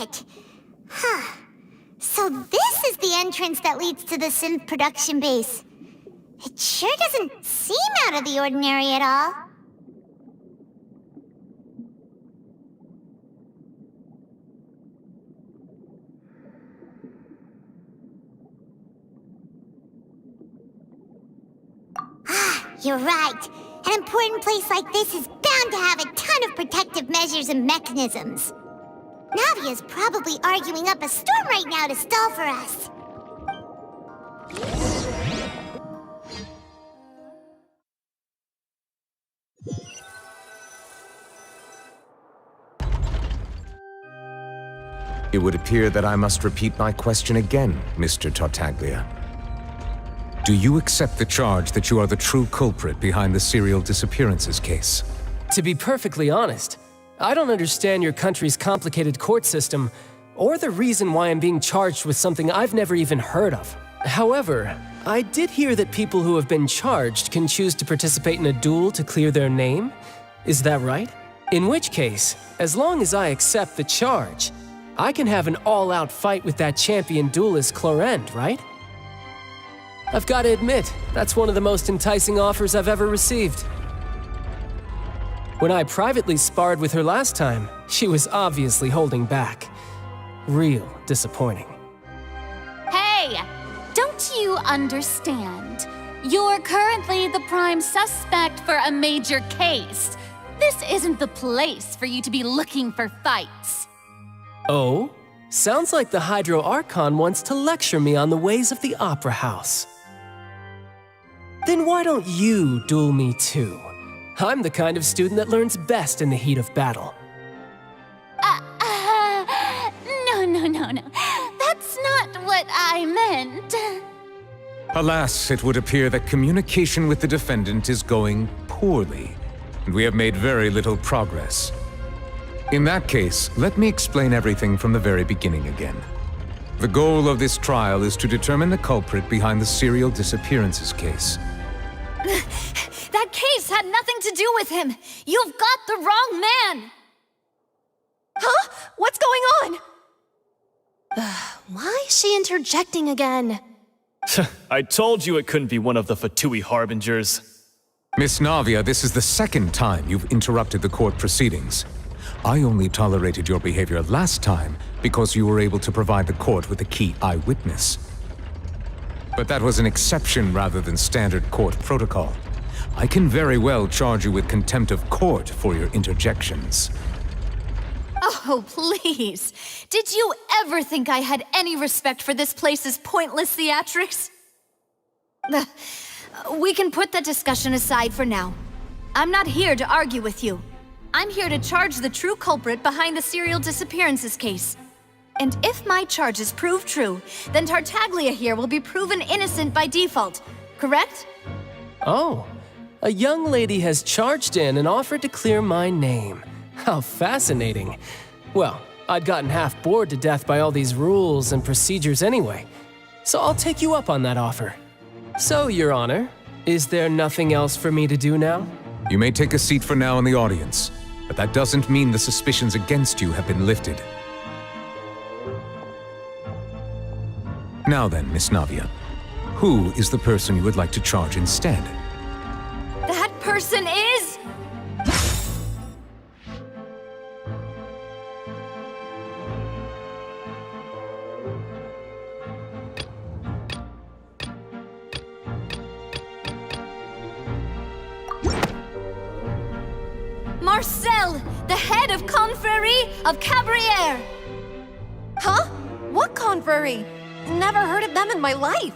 it. Huh. So this is the entrance that leads to the synth production base. It sure doesn't seem out of the ordinary at all. You're right. An important place like this is bound to have a ton of protective measures and mechanisms. Navia's probably arguing up a storm right now to stall for us. It would appear that I must repeat my question again, Mr. Tartaglia. Do you accept the charge that you are the true culprit behind the serial disappearances case? To be perfectly honest, I don't understand your country's complicated court system, or the reason why I'm being charged with something I've never even heard of. However, I did hear that people who have been charged can choose to participate in a duel to clear their name. Is that right? In which case, as long as I accept the charge, I can have an all-out fight with that champion duelist Clorend, right? I've got to admit, that's one of the most enticing offers I've ever received. When I privately sparred with her last time, she was obviously holding back. Real disappointing. Hey! Don't you understand? You're currently the prime suspect for a major case. This isn't the place for you to be looking for fights. Oh? Sounds like the Hydro Archon wants to lecture me on the ways of the Opera House. Then why don't you duel me too? I'm the kind of student that learns best in the heat of battle. No. That's not what I meant. Alas, it would appear that communication with the defendant is going poorly, and we have made very little progress. In that case, let me explain everything from the very beginning again. The goal of this trial is to determine the culprit behind the serial disappearances case. That case had nothing to do with him. You've got the wrong man. Huh? What's going on? Why is she interjecting again? I told you it couldn't be one of the Fatui Harbingers. Miss Navia, this is the second time you've interrupted the court proceedings. I only tolerated your behavior last time because you were able to provide the court with a key eyewitness. But that was an exception rather than standard court protocol. I can very well charge you with contempt of court for your interjections. Oh, please. Did you ever think I had any respect for this place's pointless theatrics? We can put that discussion aside for now. I'm not here to argue with you. I'm here to charge the true culprit behind the serial disappearances case. And if my charges prove true, then Tartaglia here will be proven innocent by default, correct? Oh, a young lady has charged in and offered to clear my name. How fascinating. Well, I'd gotten half bored to death by all these rules and procedures anyway, so I'll take you up on that offer. So, Your Honor, is there nothing else for me to do now? You may take a seat for now in the audience, but that doesn't mean the suspicions against you have been lifted. Now then, Miss Navia, who is the person you would like to charge instead? That person is... Marcel, the head of Confrérie of Cabrières! Huh? What confrérie? Never heard of them in my life.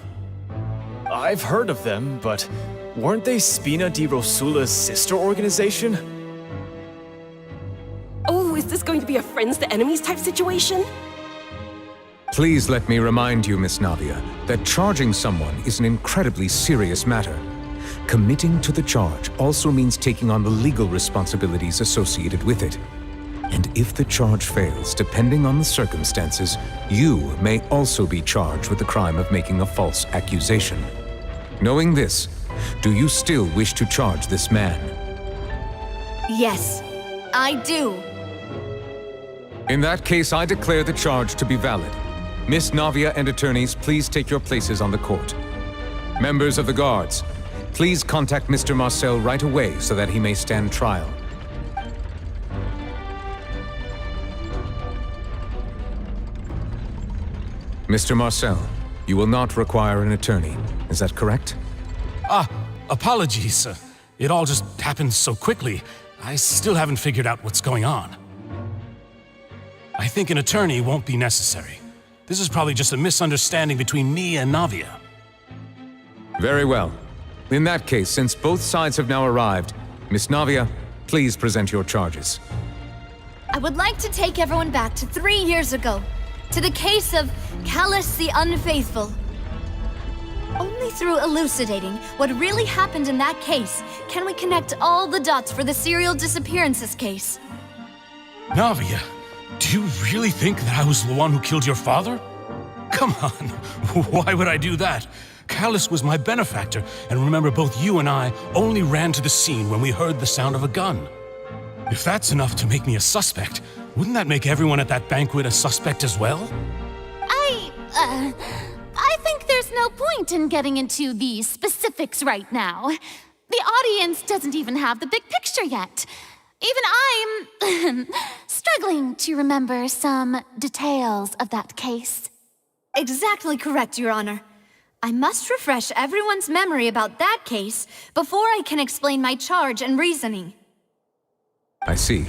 I've heard of them, but weren't they Spina di Rosula's sister organization? Oh, is this going to be a friends to enemies type situation? Please let me remind you, Miss Navia, that charging someone is an incredibly serious matter. Committing to the charge also means taking on the legal responsibilities associated with it. And if the charge fails, depending on the circumstances, you may also be charged with the crime of making a false accusation. Knowing this, do you still wish to charge this man? Yes, I do. In that case, I declare the charge to be valid. Miss Navia and attorneys, please take your places on the court. Members of the guards, please contact Mr. Marcel right away so that he may stand trial. Mr. Marcel, you will not require an attorney. Is that correct? Apologies. It all just happened so quickly. I still haven't figured out what's going on. I think an attorney won't be necessary. This is probably just a misunderstanding between me and Navia. Very well. In that case, since both sides have now arrived, Miss Navia, please present your charges. I would like to take everyone back to 3 years ago, to the case of Callus the Unfaithful. Only through elucidating what really happened in that case can we connect all the dots for the serial disappearances case. Navia, do you really think that I was the one who killed your father? Come on, why would I do that? Callus was my benefactor, and remember, both you and I only ran to the scene when we heard the sound of a gun. If that's enough to make me a suspect, wouldn't that make everyone at that banquet a suspect as well? I think there's no point in getting into the specifics right now. The audience doesn't even have the big picture yet. Even I'm struggling to remember some details of that case. Exactly correct, Your Honor. I must refresh everyone's memory about that case before I can explain my charge and reasoning. I see.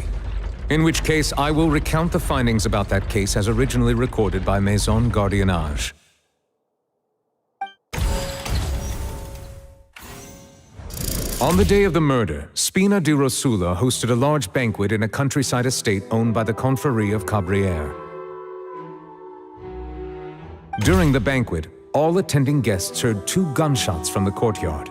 In which case, I will recount the findings about that case as originally recorded by Maison Gardiennage. On the day of the murder, Spina di Rosula hosted a large banquet in a countryside estate owned by the Confrérie of Cabrières. During the banquet, all attending guests heard 2 gunshots from the courtyard.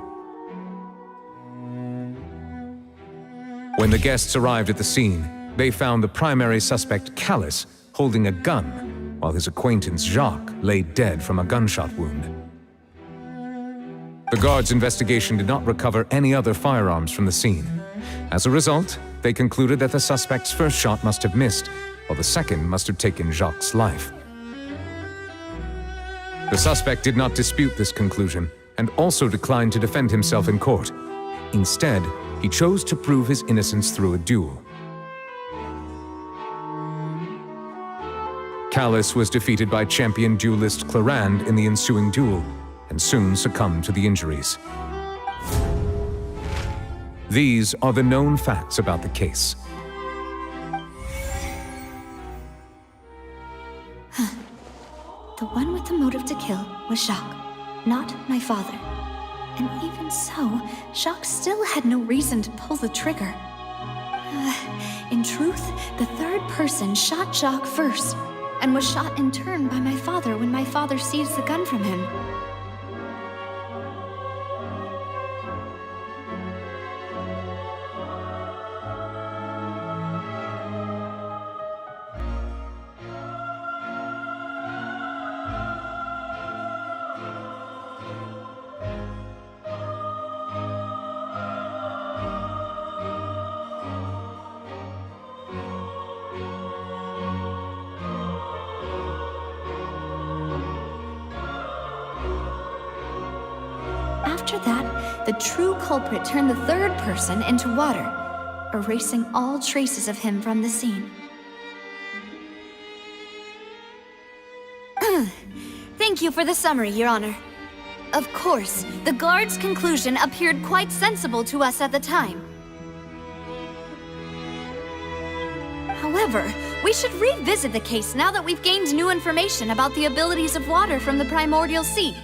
When the guests arrived at the scene, they found the primary suspect, Callus, holding a gun, while his acquaintance, Jacques, lay dead from a gunshot wound. The guards' investigation did not recover any other firearms from the scene. As a result, they concluded that the suspect's first shot must have missed, while the second must have taken Jacques' life. The suspect did not dispute this conclusion, and also declined to defend himself in court. Instead, he chose to prove his innocence through a duel. Callus was defeated by champion duelist Clarande in the ensuing duel, and soon succumbed to the injuries. These are the known facts about the case. The one with the motive to kill was Jacques, not my father. And even so, Jacques still had no reason to pull the trigger. In truth, the third person shot Jacques first, and was shot in turn by my father when my father seized the gun from him. After that, the true culprit turned the third person into water, erasing all traces of him from the scene. Thank you for the summary, Your Honor. Of course, the guard's conclusion appeared quite sensible to us at the time. However, we should revisit the case now that we've gained new information about the abilities of water from the primordial sea.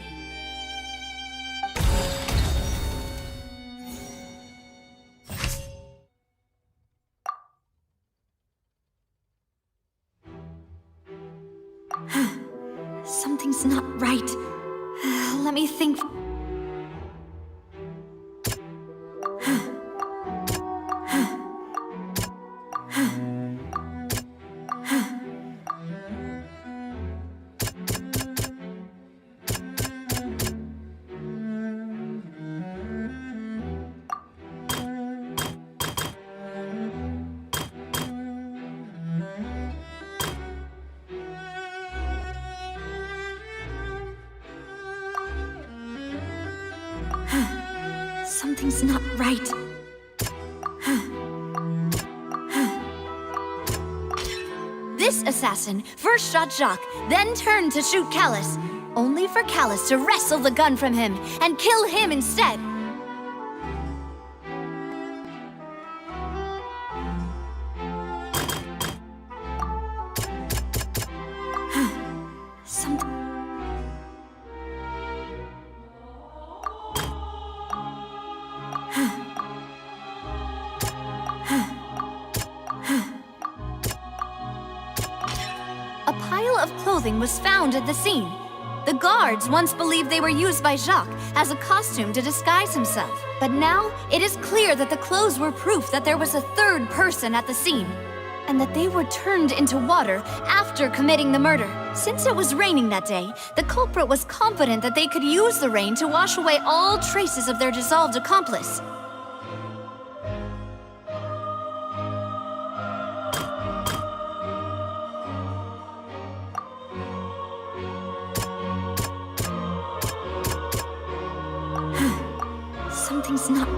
Something's not right. Let me think. Something's not right. This assassin first shot Jacques, then turned to shoot Callus, only for Callus to wrestle the gun from him and kill him instead. A pile of clothing was found at the scene. The guards once believed they were used by Jacques as a costume to disguise himself. But now, it is clear that the clothes were proof that there was a third person at the scene, and that they were turned into water after committing the murder. Since it was raining that day, the culprit was confident that they could use the rain to wash away all traces of their dissolved accomplice. Something's not...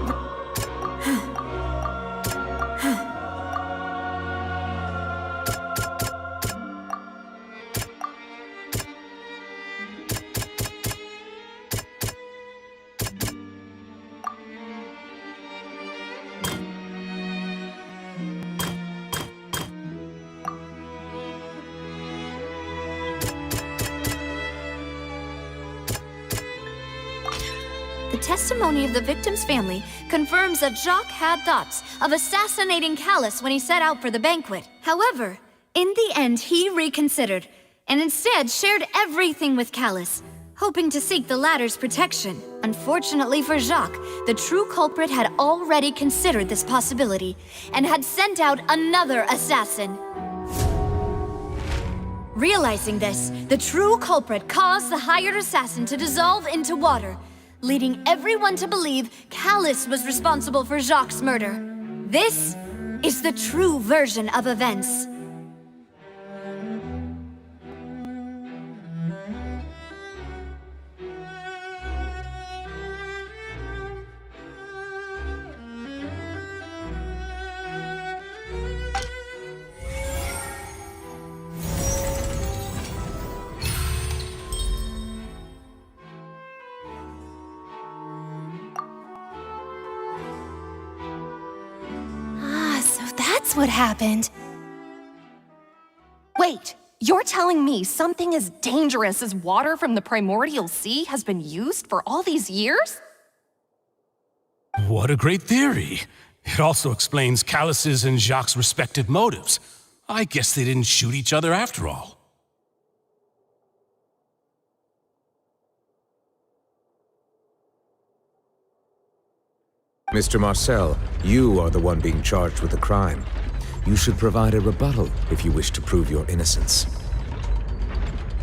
The testimony of the victim's family confirms that Jacques had thoughts of assassinating Callus when he set out for the banquet. However, in the end, he reconsidered and instead shared everything with Callus, hoping to seek the latter's protection. Unfortunately for Jacques, the true culprit had already considered this possibility and had sent out another assassin. Realizing this, the true culprit caused the hired assassin to dissolve into water, leading everyone to believe Callus was responsible for Jacques' murder. This is the true version of events. That's what happened. Wait, you're telling me something as dangerous as water from the primordial sea has been used for all these years? What a great theory. It also explains Callus's and Jacques' respective motives. I guess they didn't shoot each other after all. Mr. Marcel, you are the one being charged with the crime. You should provide a rebuttal if you wish to prove your innocence.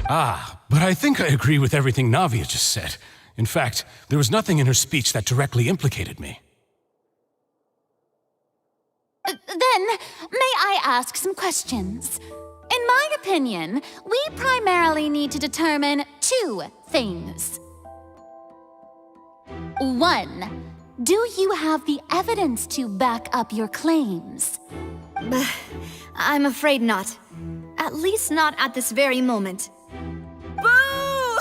But I think I agree with everything Navia just said. In fact, there was nothing in her speech that directly implicated me. Then, may I ask some questions? In my opinion, we primarily need to determine two things. 1. Do you have the evidence to back up your claims? I'm afraid not. At least not at this very moment. Boo!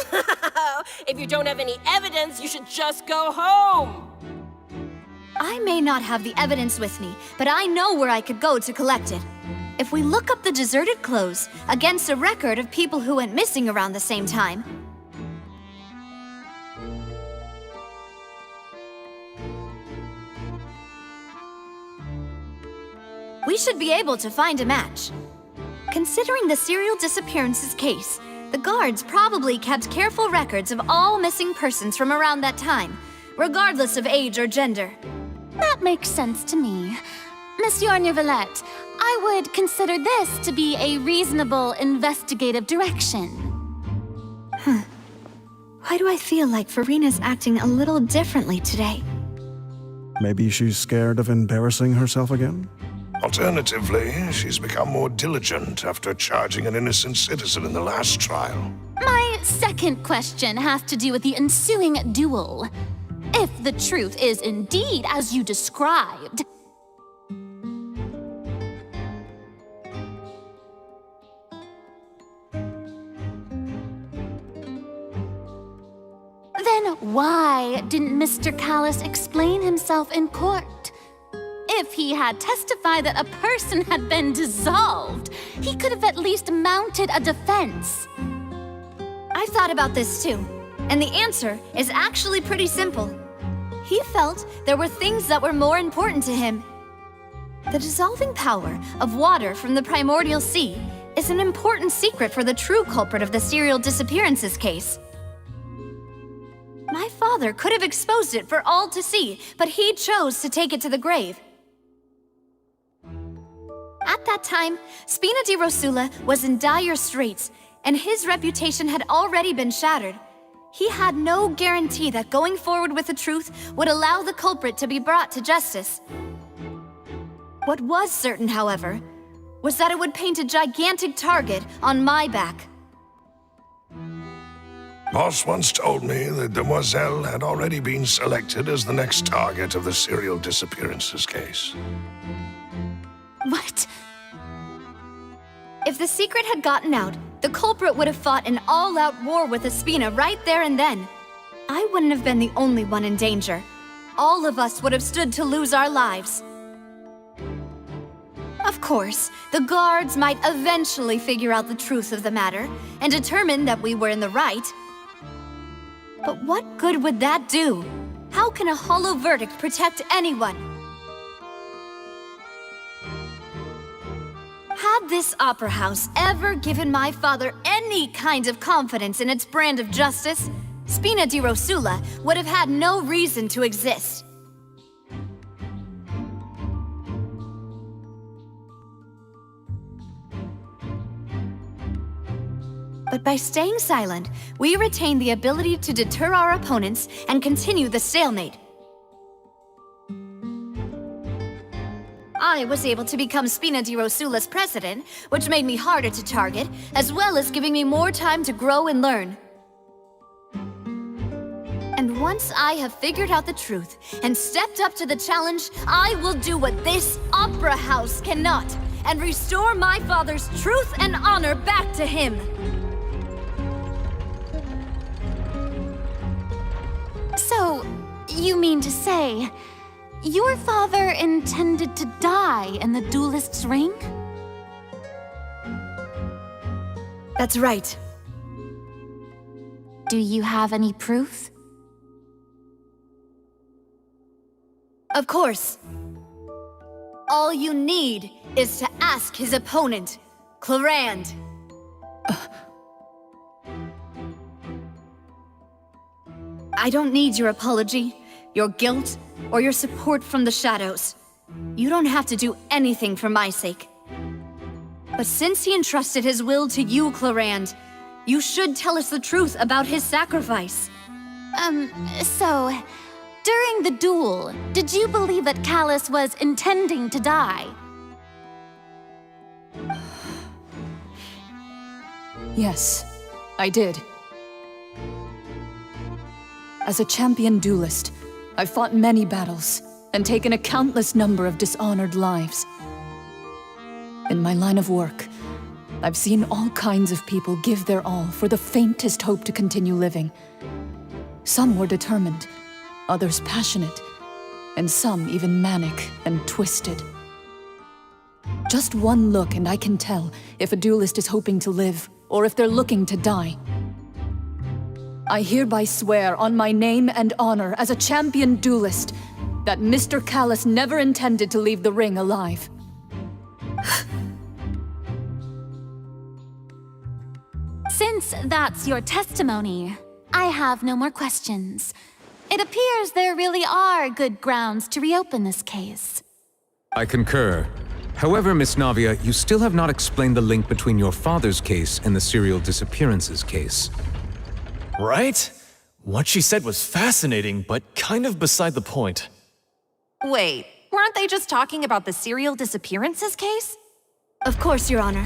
If you don't have any evidence, you should just go home! I may not have the evidence with me, but I know where I could go to collect it. If we look up the deserted clothes against a record of people who went missing around the same time, we should be able to find a match. Considering the serial disappearances case, the guards probably kept careful records of all missing persons from around that time, regardless of age or gender. That makes sense to me. Monsieur Neuvillette, I would consider this to be a reasonable investigative direction. Why do I feel like Farina's acting a little differently today? Maybe she's scared of embarrassing herself again? Alternatively, she's become more diligent after charging an innocent citizen in the last trial. My second question has to do with the ensuing duel. if the truth is indeed as you described. Then why didn't Mr. Callis explain himself in court? If he had testified that a person had been dissolved, he could have at least mounted a defense. I've thought about this too, and the answer is actually pretty simple. He felt there were things that were more important to him. The dissolving power of water from the primordial sea is an important secret for the true culprit of the serial disappearances case. My father could have exposed it for all to see, but he chose to take it to the grave. At that time, Spina di Rosula was in dire straits, and his reputation had already been shattered. He had no guarantee that going forward with the truth would allow the culprit to be brought to justice. What was certain, however, was that it would paint a gigantic target on my back. Boss once told me that Demoiselle had already been selected as the next target of the serial disappearances case. What? If the secret had gotten out, the culprit would have fought an all-out war with Espina right there and then. I wouldn't have been the only one in danger. All of us would have stood to lose our lives. Of course, the guards might eventually figure out the truth of the matter and determine that we were in the right. But what good would that do? How can a hollow verdict protect anyone? Had this opera house ever given my father any kind of confidence in its brand of justice, Spina di Rosula would have had no reason to exist. But by staying silent, we retain the ability to deter our opponents and continue the stalemate. I was able to become Spina di Rosula's president, which made me harder to target, as well as giving me more time to grow and learn. And once I have figured out the truth and stepped up to the challenge, I will do what this opera house cannot, and restore my father's truth and honor back to him. So, you mean to say, your father intended to die in the duelist's ring? That's right. Do you have any proof? Of course. All you need is to ask his opponent, Clarand. I don't need your apology, your guilt, or your support from the shadows. You don't have to do anything for my sake. But since he entrusted his will to you, Clarand, you should tell us the truth about his sacrifice. So, during the duel, did you believe that Callis was intending to die? Yes, I did. As a champion duelist, I've fought many battles and taken a countless number of dishonored lives. In my line of work, I've seen all kinds of people give their all for the faintest hope to continue living. Some were determined, others passionate, and some even manic and twisted. Just one look and I can tell if a duelist is hoping to live or if they're looking to die. I hereby swear on my name and honor as a champion duelist that Mr. Callis never intended to leave the ring alive. Since that's your testimony, I have no more questions. It appears there really are good grounds to reopen this case. I concur. However, Miss Navia, you still have not explained the link between your father's case and the serial disappearances case. Right? What she said was fascinating, but kind of beside the point. Wait, weren't they just talking about the serial disappearances case? Of course, Your Honor.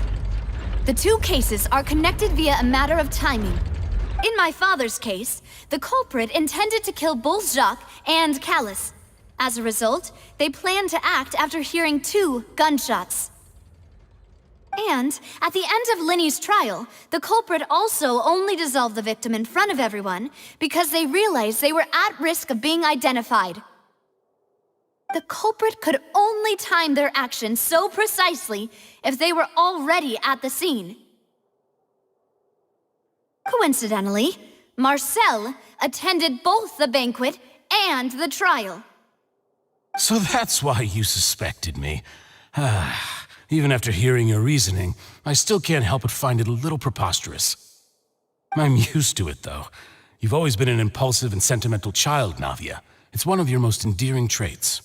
The two cases are connected via a matter of timing. In my father's case, the culprit intended to kill both Jacques and Callus. As a result, they planned to act after hearing 2 gunshots. And at the end of Linny's trial, the culprit also only dissolved the victim in front of everyone because they realized they were at risk of being identified. The culprit could only time their actions so precisely if they were already at the scene. Coincidentally, Marcel attended both the banquet and the trial. So that's why you suspected me. Even after hearing your reasoning, I still can't help but find it a little preposterous. I'm used to it, though. You've always been an impulsive and sentimental child, Navia. It's one of your most endearing traits.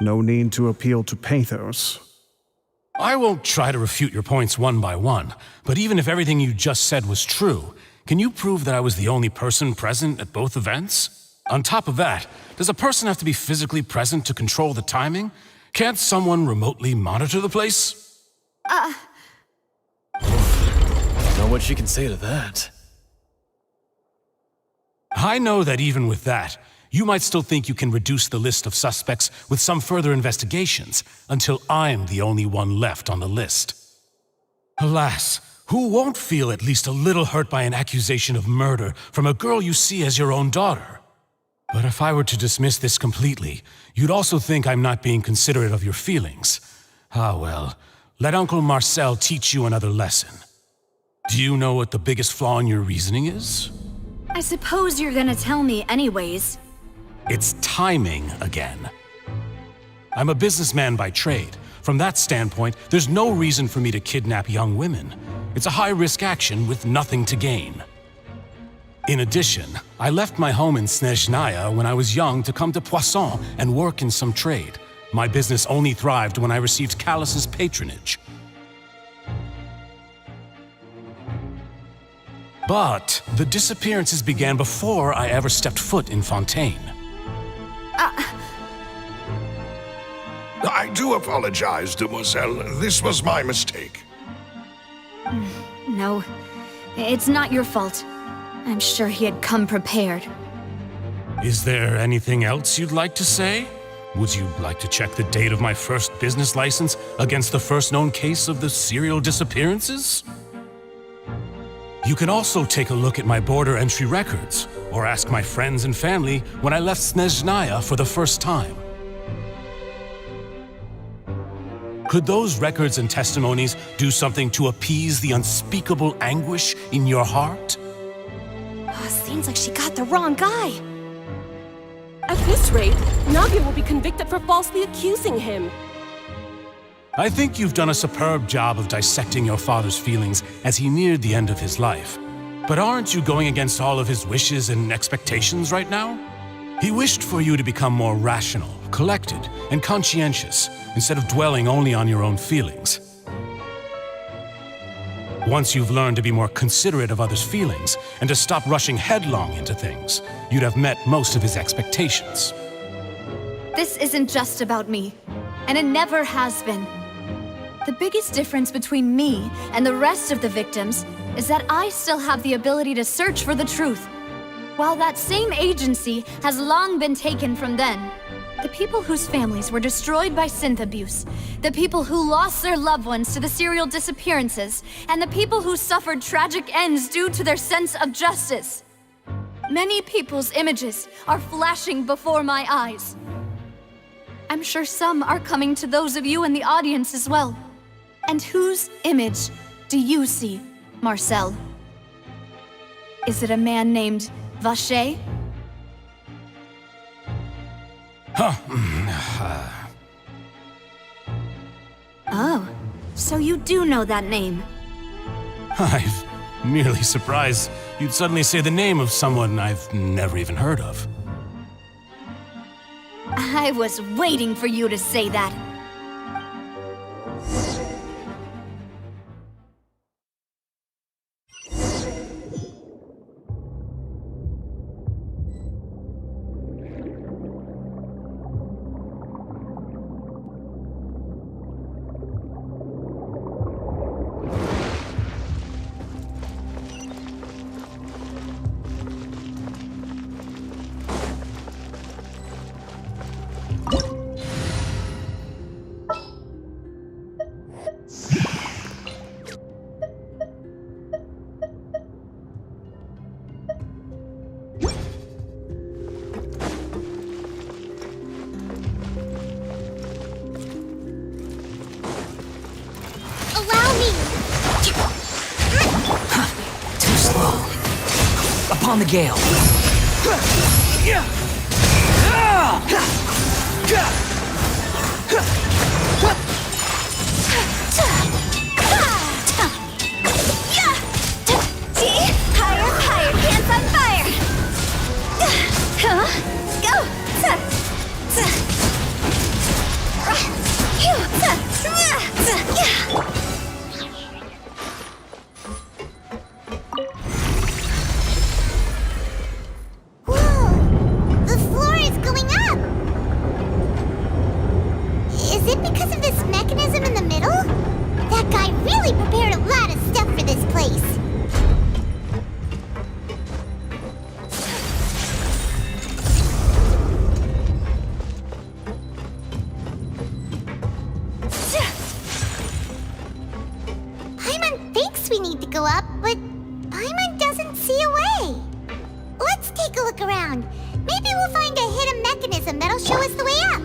No need to appeal to pathos. I won't try to refute your points one by one, but even if everything you just said was true, can you prove that I was the only person present at both events? On top of that, does a person have to be physically present to control the timing? Can't someone remotely monitor the place? Not what she can say to that. I know that even with that, you might still think you can reduce the list of suspects with some further investigations until I'm the only one left on the list. Alas, who won't feel at least a little hurt by an accusation of murder from a girl you see as your own daughter? But if I were to dismiss this completely, you'd also think I'm not being considerate of your feelings. Ah well, let Uncle Marcel teach you another lesson. Do you know what the biggest flaw in your reasoning is? I suppose you're gonna tell me anyways. It's timing again. I'm a businessman by trade. From that standpoint, there's no reason for me to kidnap young women. It's a high-risk action with nothing to gain. In addition, I left my home in Snezhnaya when I was young to come to Poisson and work in some trade. My business only thrived when I received Callus's patronage. But the disappearances began before I ever stepped foot in Fontaine. I do apologize, demoiselle. This was my mistake. No, it's not your fault. I'm sure he had come prepared. Is there anything else you'd like to say? Would you like to check the date of my first business license against the first known case of the serial disappearances? You can also take a look at my border entry records, or ask my friends and family when I left Snezhnaya for the first time. Could those records and testimonies do something to appease the unspeakable anguish in your heart? Seems like she got the wrong guy. At this rate, Navia will be convicted for falsely accusing him. I think you've done a superb job of dissecting your father's feelings as he neared the end of his life. But aren't you going against all of his wishes and expectations right now? He wished for you to become more rational, collected, and conscientious, instead of dwelling only on your own feelings. Once you've learned to be more considerate of others' feelings and to stop rushing headlong into things, you'd have met most of his expectations. This isn't just about me, and it never has been. The biggest difference between me and the rest of the victims is that I still have the ability to search for the truth, while that same agency has long been taken from them. The people whose families were destroyed by synth abuse, the people who lost their loved ones to the serial disappearances, and the people who suffered tragic ends due to their sense of justice. Many people's images are flashing before my eyes. I'm sure some are coming to those of you in the audience as well. And whose image do you see, Marcel? Is it a man named Vacher? Oh, so you do know that name. I'm merely surprised you'd suddenly say the name of someone I've never even heard of. I was waiting for you to say that. upon the gale. Higher, higher, hands on fire! Go! Whoa! The floor is going up! Is it because of this mechanism in the middle? That guy really prepared a lot of stuff for this place. Paimon thinks we need to go up, but Paimon doesn't see a way. Let's take a look around. Maybe we'll find a hidden mechanism that'll show us the way up.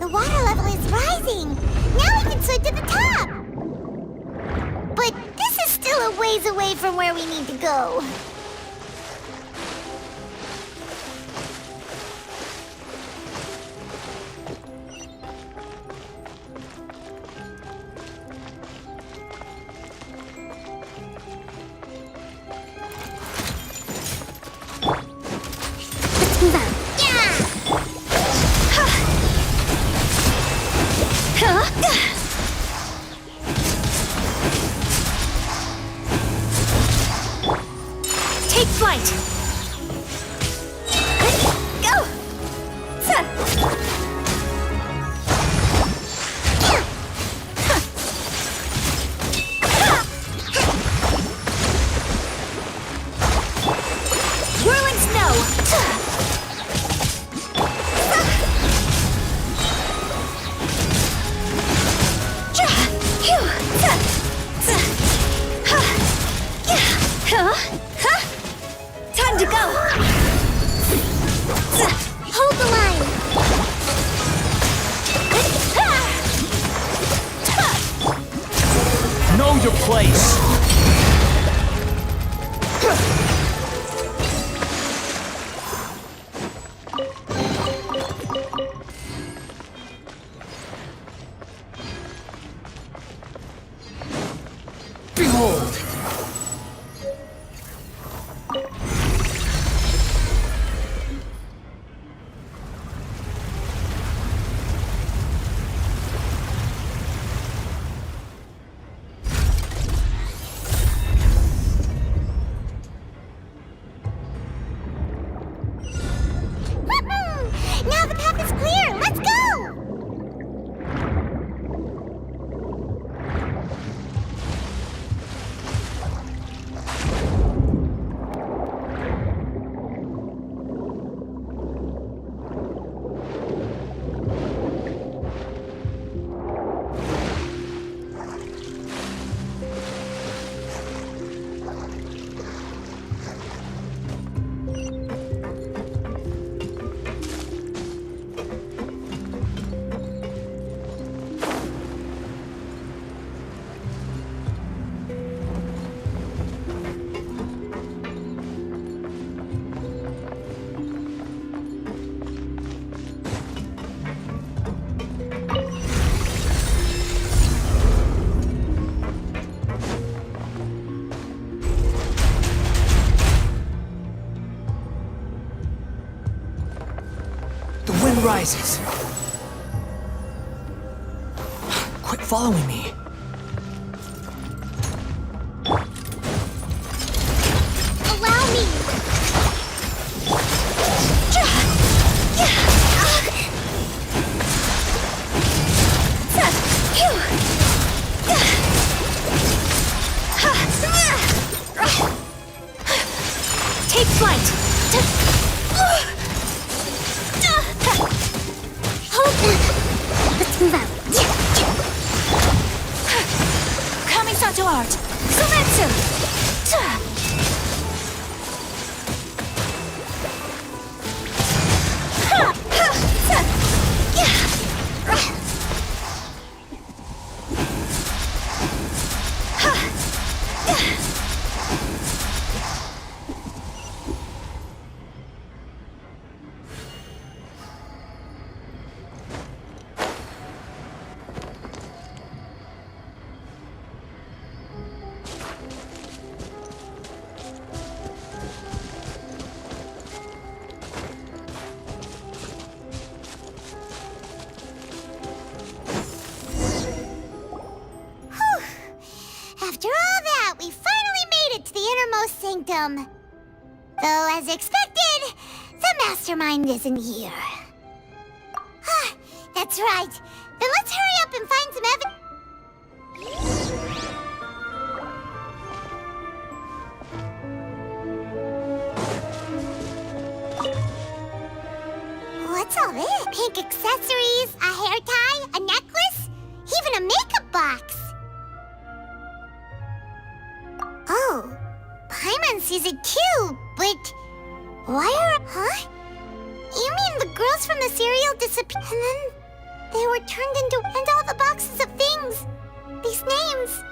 The water level is rising! Now we can swim to the top! But this is still a ways away from where we need to go. Let's move on. moon rises. Quit following me. Allow me! Take flight! Let's move out. Kamisato art! Sumetsu! After all that, we finally made it to the innermost sanctum. Though, as expected, the mastermind isn't here. That's right. Then let's hurry up and find some evidence. What's all this? Pink accessories, a hair tie, a necklace, even a makeup box. Oh, Paimon sees it too, but why are... Huh? You mean the girls from the serial disappeared, and then they were turned into... And all the boxes of things, these names.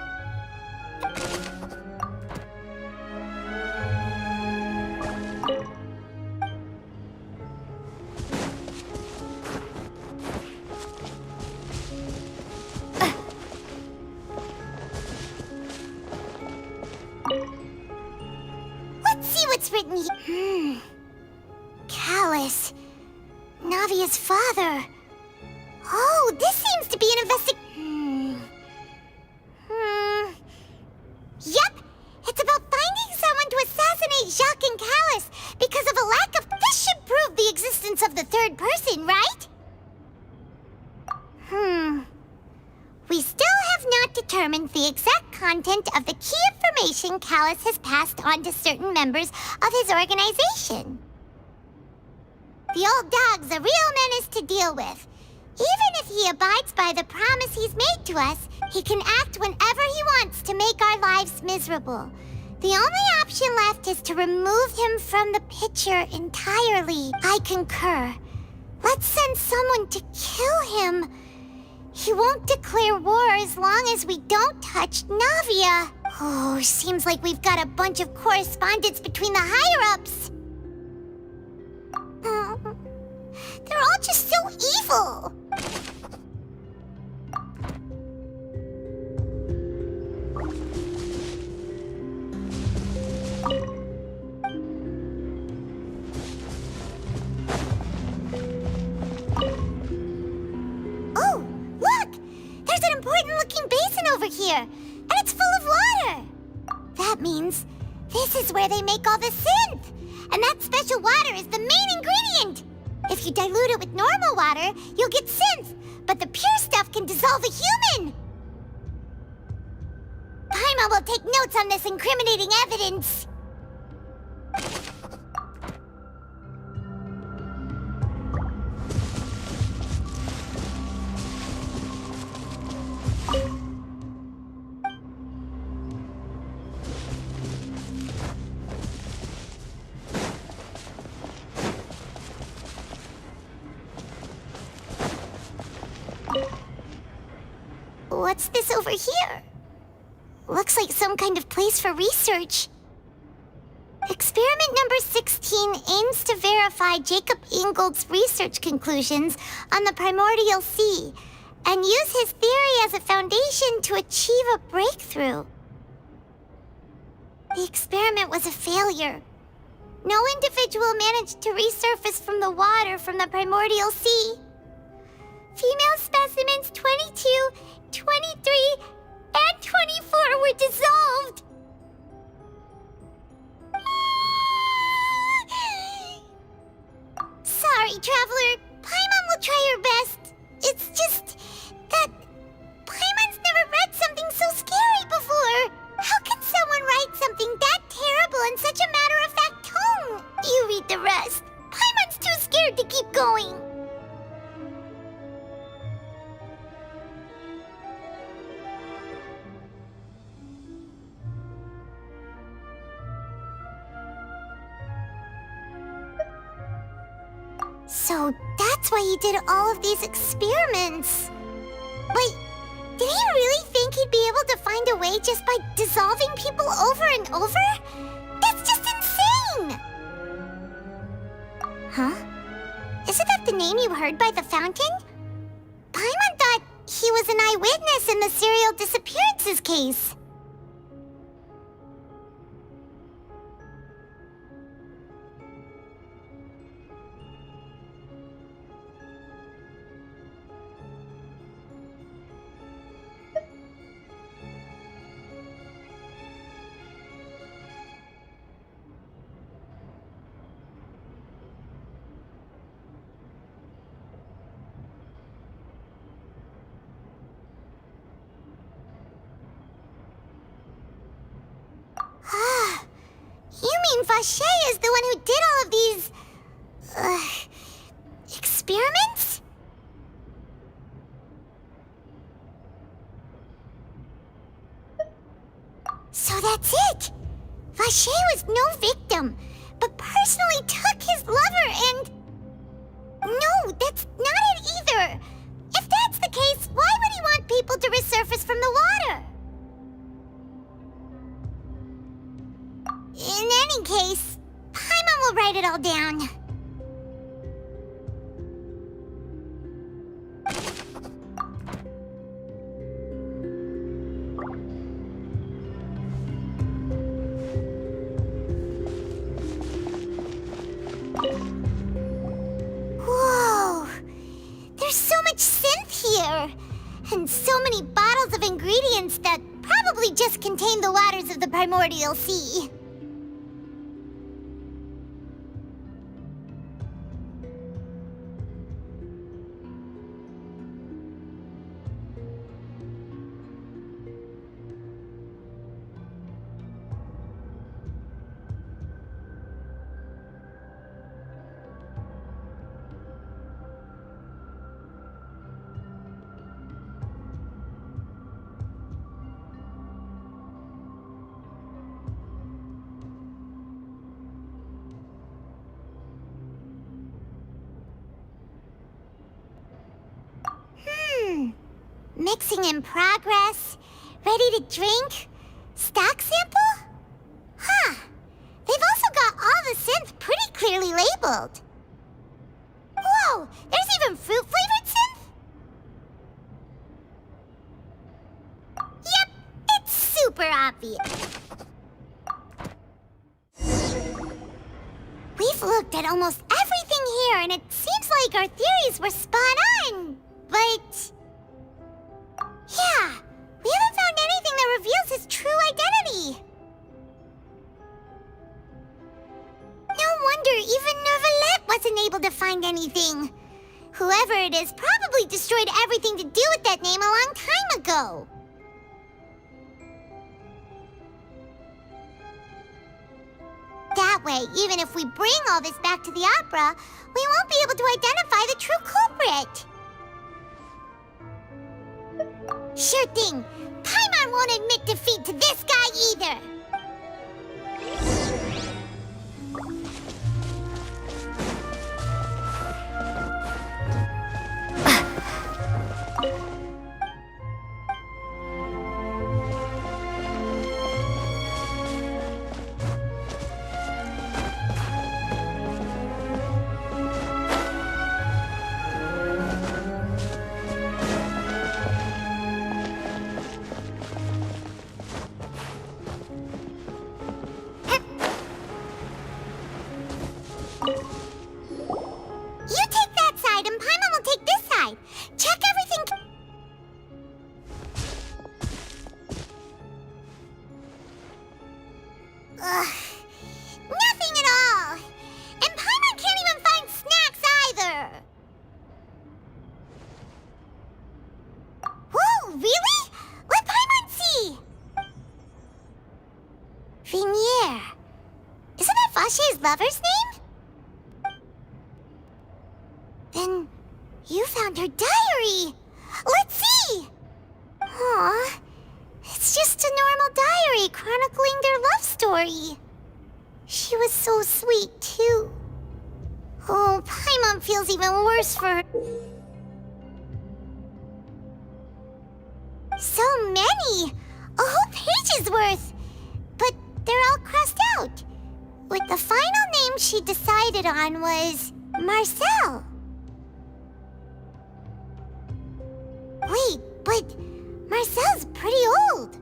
Let's see what's written here. Callus. Navia's father. Oh, this seems to be an Yep, it's about finding someone to assassinate Jacques and Callus because of a lack of... This should prove the existence of the third person, right? We still have not determined the exact content of the key information Callus has passed on to certain members of his organization. The old dog's a real menace to deal with. Even if he abides by the promise he's made to us, he can act whenever he wants to make our lives miserable. The only option left is to remove him from the picture entirely. I concur. Let's send someone to kill him. He won't declare war as long as we don't touch Navia. Oh, seems like we've got a bunch of correspondence between the higher-ups. They're all just so evil. Oh, look! There's an important-looking basin over here, and it's full of water. That means this is where they make all the synth, and that special water is the main ingredient. If you dilute it with normal water, you'll get synth, but the pure stuff can dissolve a human. Paimon will take notes on this incriminating evidence. What's this over here? Looks like some kind of place for research. Experiment number 16 aims to verify Jacob Ingold's research conclusions on the primordial sea and use his theory as a foundation to achieve a breakthrough. The experiment was a failure. No individual managed to resurface from the water from the primordial sea. Female specimens 22, 23, and 24 were dissolved. Sorry, Traveler. Paimon will try her best. It's just that Paimon's never read something so scary before. How can someone write something that terrible in such a matter-of-fact tone? You read the rest. Paimon's too scared to keep going. So that's why he did all of these experiments. Wait, did he really think he'd be able to find a way just by dissolving people over and over? That's just insane! Huh? Isn't that the name you heard by the fountain? Paimon thought he was an eyewitness in the serial disappearances case. You mean Vache is the one who did all of these... experiments? So that's it! Vache was no victim, but personally took his lover and... No, that's not it either! If that's the case, why would he want people to resurface from the water? In any case, Paimon will write it all down. Whoa! There's so much synth here! And so many bottles of ingredients that probably just contain the waters of the primordial sea. Mixing in progress. Ready to drink? Stock sample? Huh. They've also got all the synth pretty clearly labeled. Whoa! There's even fruit-flavored synth? Yep, it's super obvious. We've looked at almost everything here, and it seems like our theories were spot on. But... yeah, we haven't found anything that reveals his true identity. No wonder even Nervalette wasn't able to find anything. Whoever it is probably destroyed everything to do with that name a long time ago. That way, even if we bring all this back to the opera, we won't be able to identify the true culprit. Sure thing. Paimon won't admit defeat to this guy either. lover's name? Then you found her diary. Let's see! Aw, it's just a normal diary chronicling their love story. She was so sweet, too. Oh, Paimon feels even worse for her. So many! A whole page's worth! But they're all crossed out. With the final name she decided on was Marcel. Wait, but Marcel's pretty old.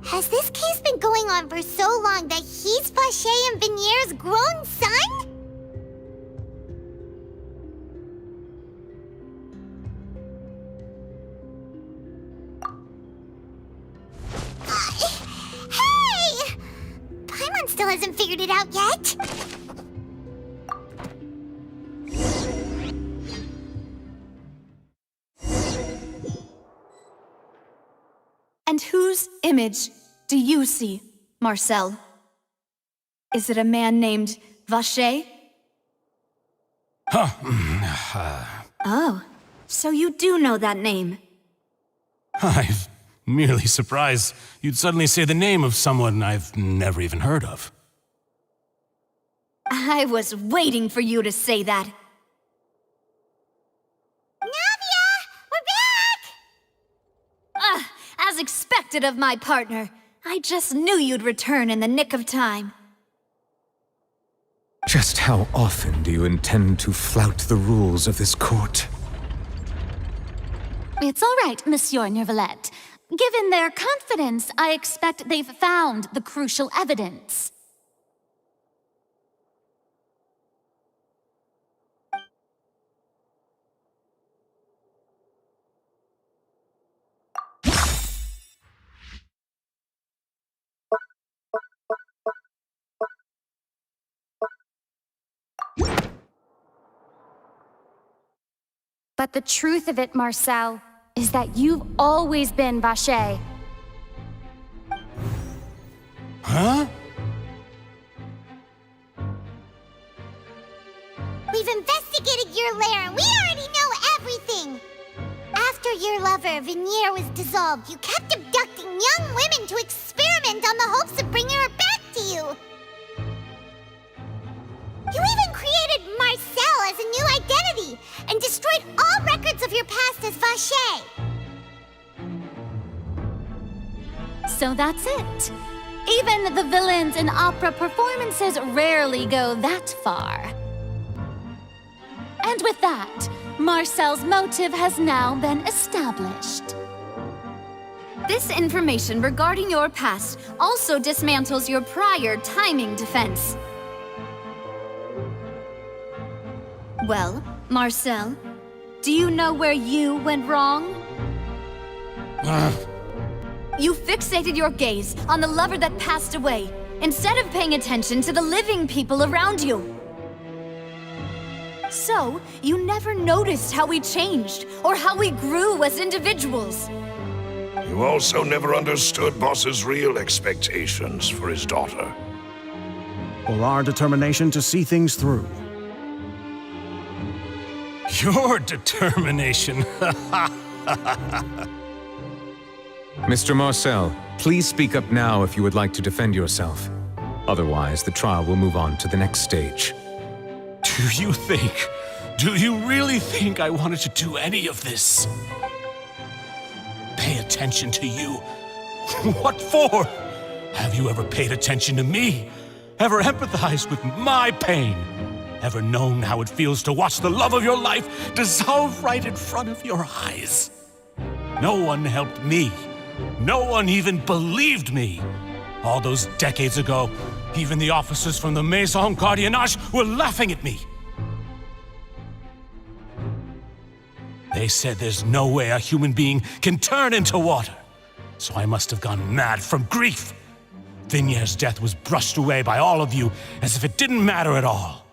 Has this case been going on for so long that he's Vacher and Vinier's grown son? Hey! Paimon still hasn't figured it out yet. And whose image do you see, Marcel? Is it a man named Vacher? Oh, so you do know that name. I'm merely surprised you'd suddenly say the name of someone I've never even heard of. I was waiting for you to say that. Navia! We're back! As expected of my partner. I just knew you'd return in the nick of time. Just how often do you intend to flout the rules of this court? It's all right, Monsieur Neuvillette. Given their confidence, I expect they've found the crucial evidence. But the truth of it, Marcel, is that you've always been Vacher. Huh? We've investigated your lair and we already know everything! After your lover, Vinier, was dissolved, you kept abducting young women to experiment on the hopes of bringing her back to you! You even created Marcel as a new identity and destroyed all records of your past as Vacher! So that's it. Even the villains in opera performances rarely go that far. And with that, Marcel's motive has now been established. This information regarding your past also dismantles your prior timing defense. Well, Marcel, do you know where you went wrong? You fixated your gaze on the lover that passed away, instead of paying attention to the living people around you. So, you never noticed how we changed, or how we grew as individuals. You also never understood Boss's real expectations for his daughter. Or our determination to see things through. Your determination. Mr. Marcel, please speak up now if you would like to defend yourself. Otherwise, the trial will move on to the next stage. Do you really think I wanted to do any of this? Pay attention to you? What for? Have you ever paid attention to me? Ever empathized with my pain? Ever known how it feels to watch the love of your life dissolve right in front of your eyes? No one helped me. No one even believed me. All those decades ago, even the officers from the Maison Gardiennage were laughing at me. They said there's no way a human being can turn into water. So I must have gone mad from grief. Vinier's death was brushed away by all of you as if it didn't matter at all.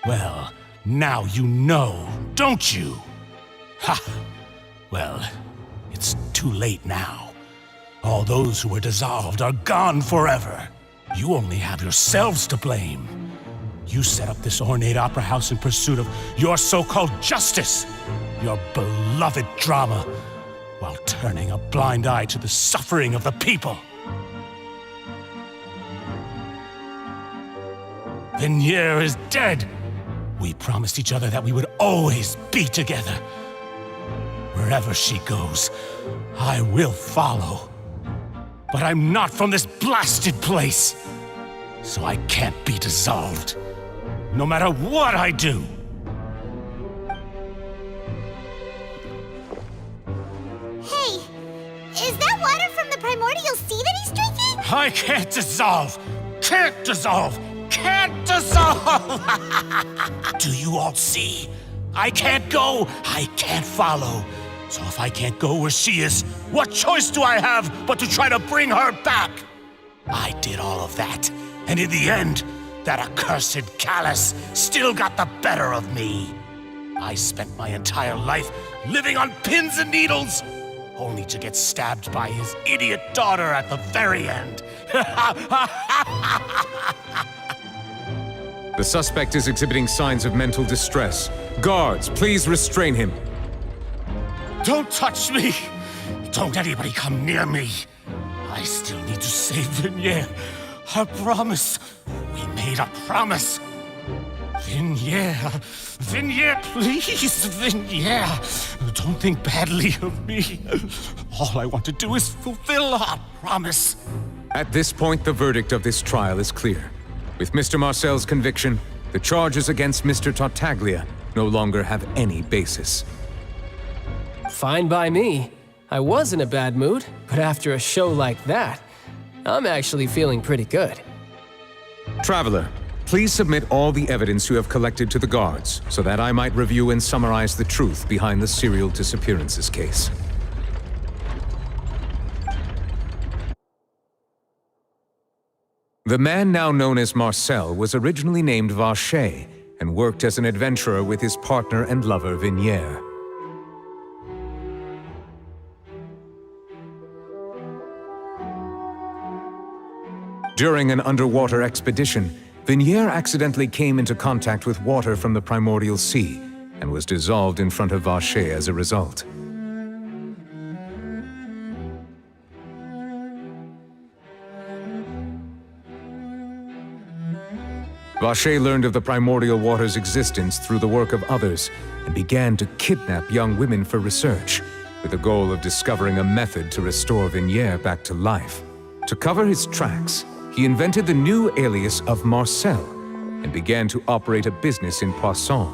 Well, now you know, don't you? Ha! Well, it's too late now. All those who were dissolved are gone forever. You only have yourselves to blame. You set up this ornate opera house in pursuit of your so-called justice, your beloved drama, while turning a blind eye to the suffering of the people. Vignier is dead. We promised each other that we would always be together. Wherever she goes, I will follow. But I'm not from this blasted place, so I can't be dissolved, no matter what I do. Hey, is that water from the primordial sea that he's drinking? I can't dissolve! Can't dissolve! Can't dissolve! Do you all see? I can't go, I can't follow. So if I can't go where she is, what choice do I have but to try to bring her back? I did all of that, and in the end, that accursed Callus still got the better of me. I spent my entire life living on pins and needles, only to get stabbed by his idiot daughter at the very end. The suspect is exhibiting signs of mental distress. Guards, please restrain him. Don't touch me! Don't anybody come near me! I still need to save Vignier. I promise. We made a promise. Vignier. Vignier, please, Vignier. Don't think badly of me. All I want to do is fulfill our promise. At this point, the verdict of this trial is clear. With Mr. Marcel's conviction, the charges against Mr. Tartaglia no longer have any basis. Fine by me. I was in a bad mood, but after a show like that, I'm actually feeling pretty good. Traveler, please submit all the evidence you have collected to the guards, so that I might review and summarize the truth behind the serial disappearances case. The man now known as Marcel was originally named Vacher and worked as an adventurer with his partner and lover Vignier. During an underwater expedition, Vignier accidentally came into contact with water from the primordial sea and was dissolved in front of Vacher as a result. Vacher learned of the primordial water's existence through the work of others and began to kidnap young women for research, with the goal of discovering a method to restore Vignier back to life. To cover his tracks, he invented the new alias of Marcel and began to operate a business in Poisson.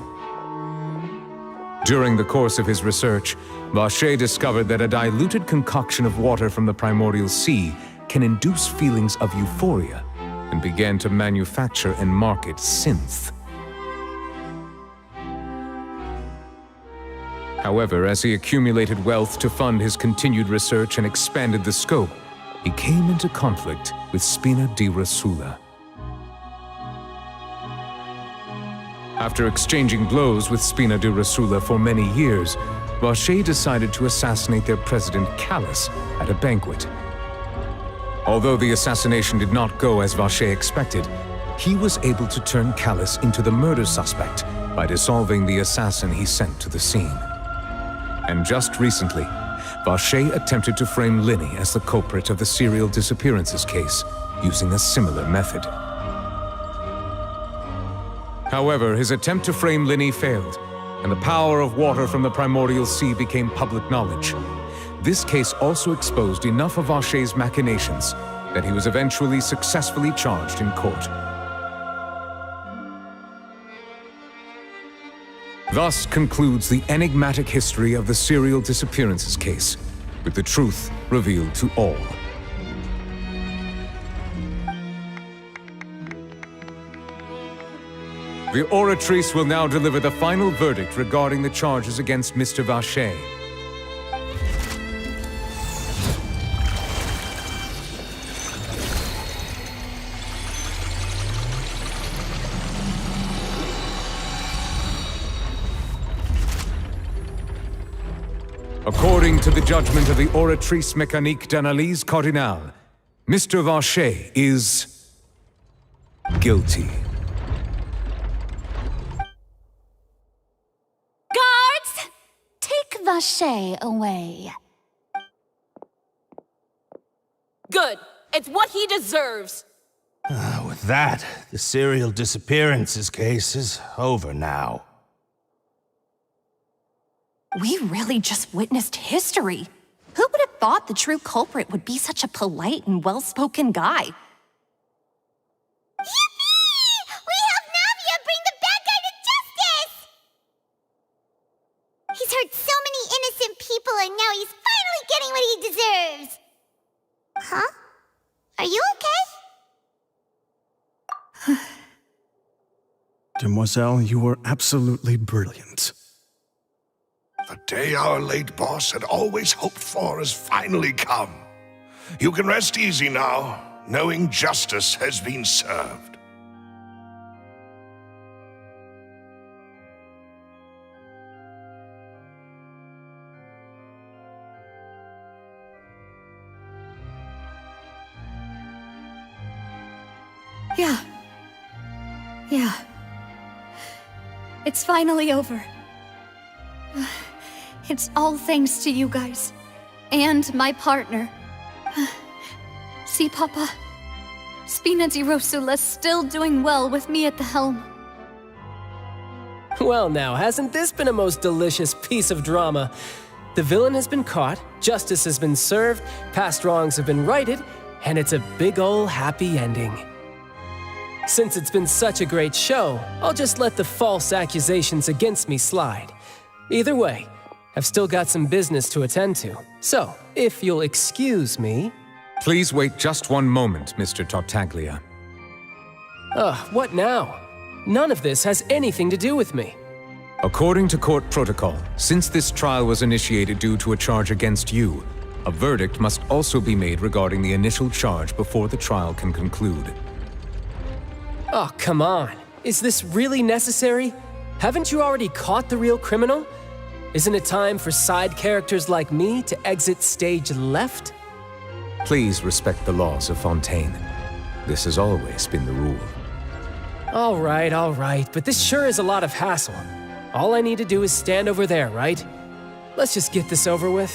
During the course of his research, Vacher discovered that a diluted concoction of water from the primordial sea can induce feelings of euphoria, and began to manufacture and market synth. However, as he accumulated wealth to fund his continued research and expanded the scope, he came into conflict with Spina di Rosula. After exchanging blows with Spina di Rosula for many years, Vacher decided to assassinate their president Callus at a banquet. Although the assassination did not go as Vacher expected, he was able to turn Callus into the murder suspect by dissolving the assassin he sent to the scene. And just recently, Vacher attempted to frame Linny as the culprit of the serial disappearances case, using a similar method. However, his attempt to frame Linny failed, and the power of water from the primordial sea became public knowledge. This case also exposed enough of Vacher's machinations that he was eventually successfully charged in court. Thus concludes the enigmatic history of the serial disappearances case, with the truth revealed to all. The oratrice will now deliver the final verdict regarding the charges against Mr. Vacher. According to the judgment of the oratrice mécanique d'analyse cardinale, Mr. Vacher is guilty. Guards! Take Vacher away. Good. It's what he deserves. With that, the serial disappearances case is over now. We really just witnessed history. Who would have thought the true culprit would be such a polite and well-spoken guy? Yippee! We helped Navia bring the bad guy to justice! He's hurt so many innocent people and now he's finally getting what he deserves! Huh? Are you okay? Demoiselle, you were absolutely brilliant. The day our late boss had always hoped for has finally come. You can rest easy now, knowing justice has been served. Yeah. It's finally over. It's all thanks to you guys. And my partner. See, Papa? Spina di Rosula's still doing well with me at the helm. Well now, hasn't this been a most delicious piece of drama? The villain has been caught, justice has been served, past wrongs have been righted, and it's a big ol' happy ending. Since it's been such a great show, I'll just let the false accusations against me slide. Either way, I've still got some business to attend to. So, if you'll excuse me... Please wait just one moment, Mr. Tartaglia. What now? None of this has anything to do with me. According to court protocol, since this trial was initiated due to a charge against you, a verdict must also be made regarding the initial charge before the trial can conclude. Oh, come on. Is this really necessary? Haven't you already caught the real criminal? Isn't it time for side characters like me to exit stage left? Please respect the laws of Fontaine. This has always been the rule. All right, but this sure is a lot of hassle. All I need to do is stand over there, right? Let's just get this over with.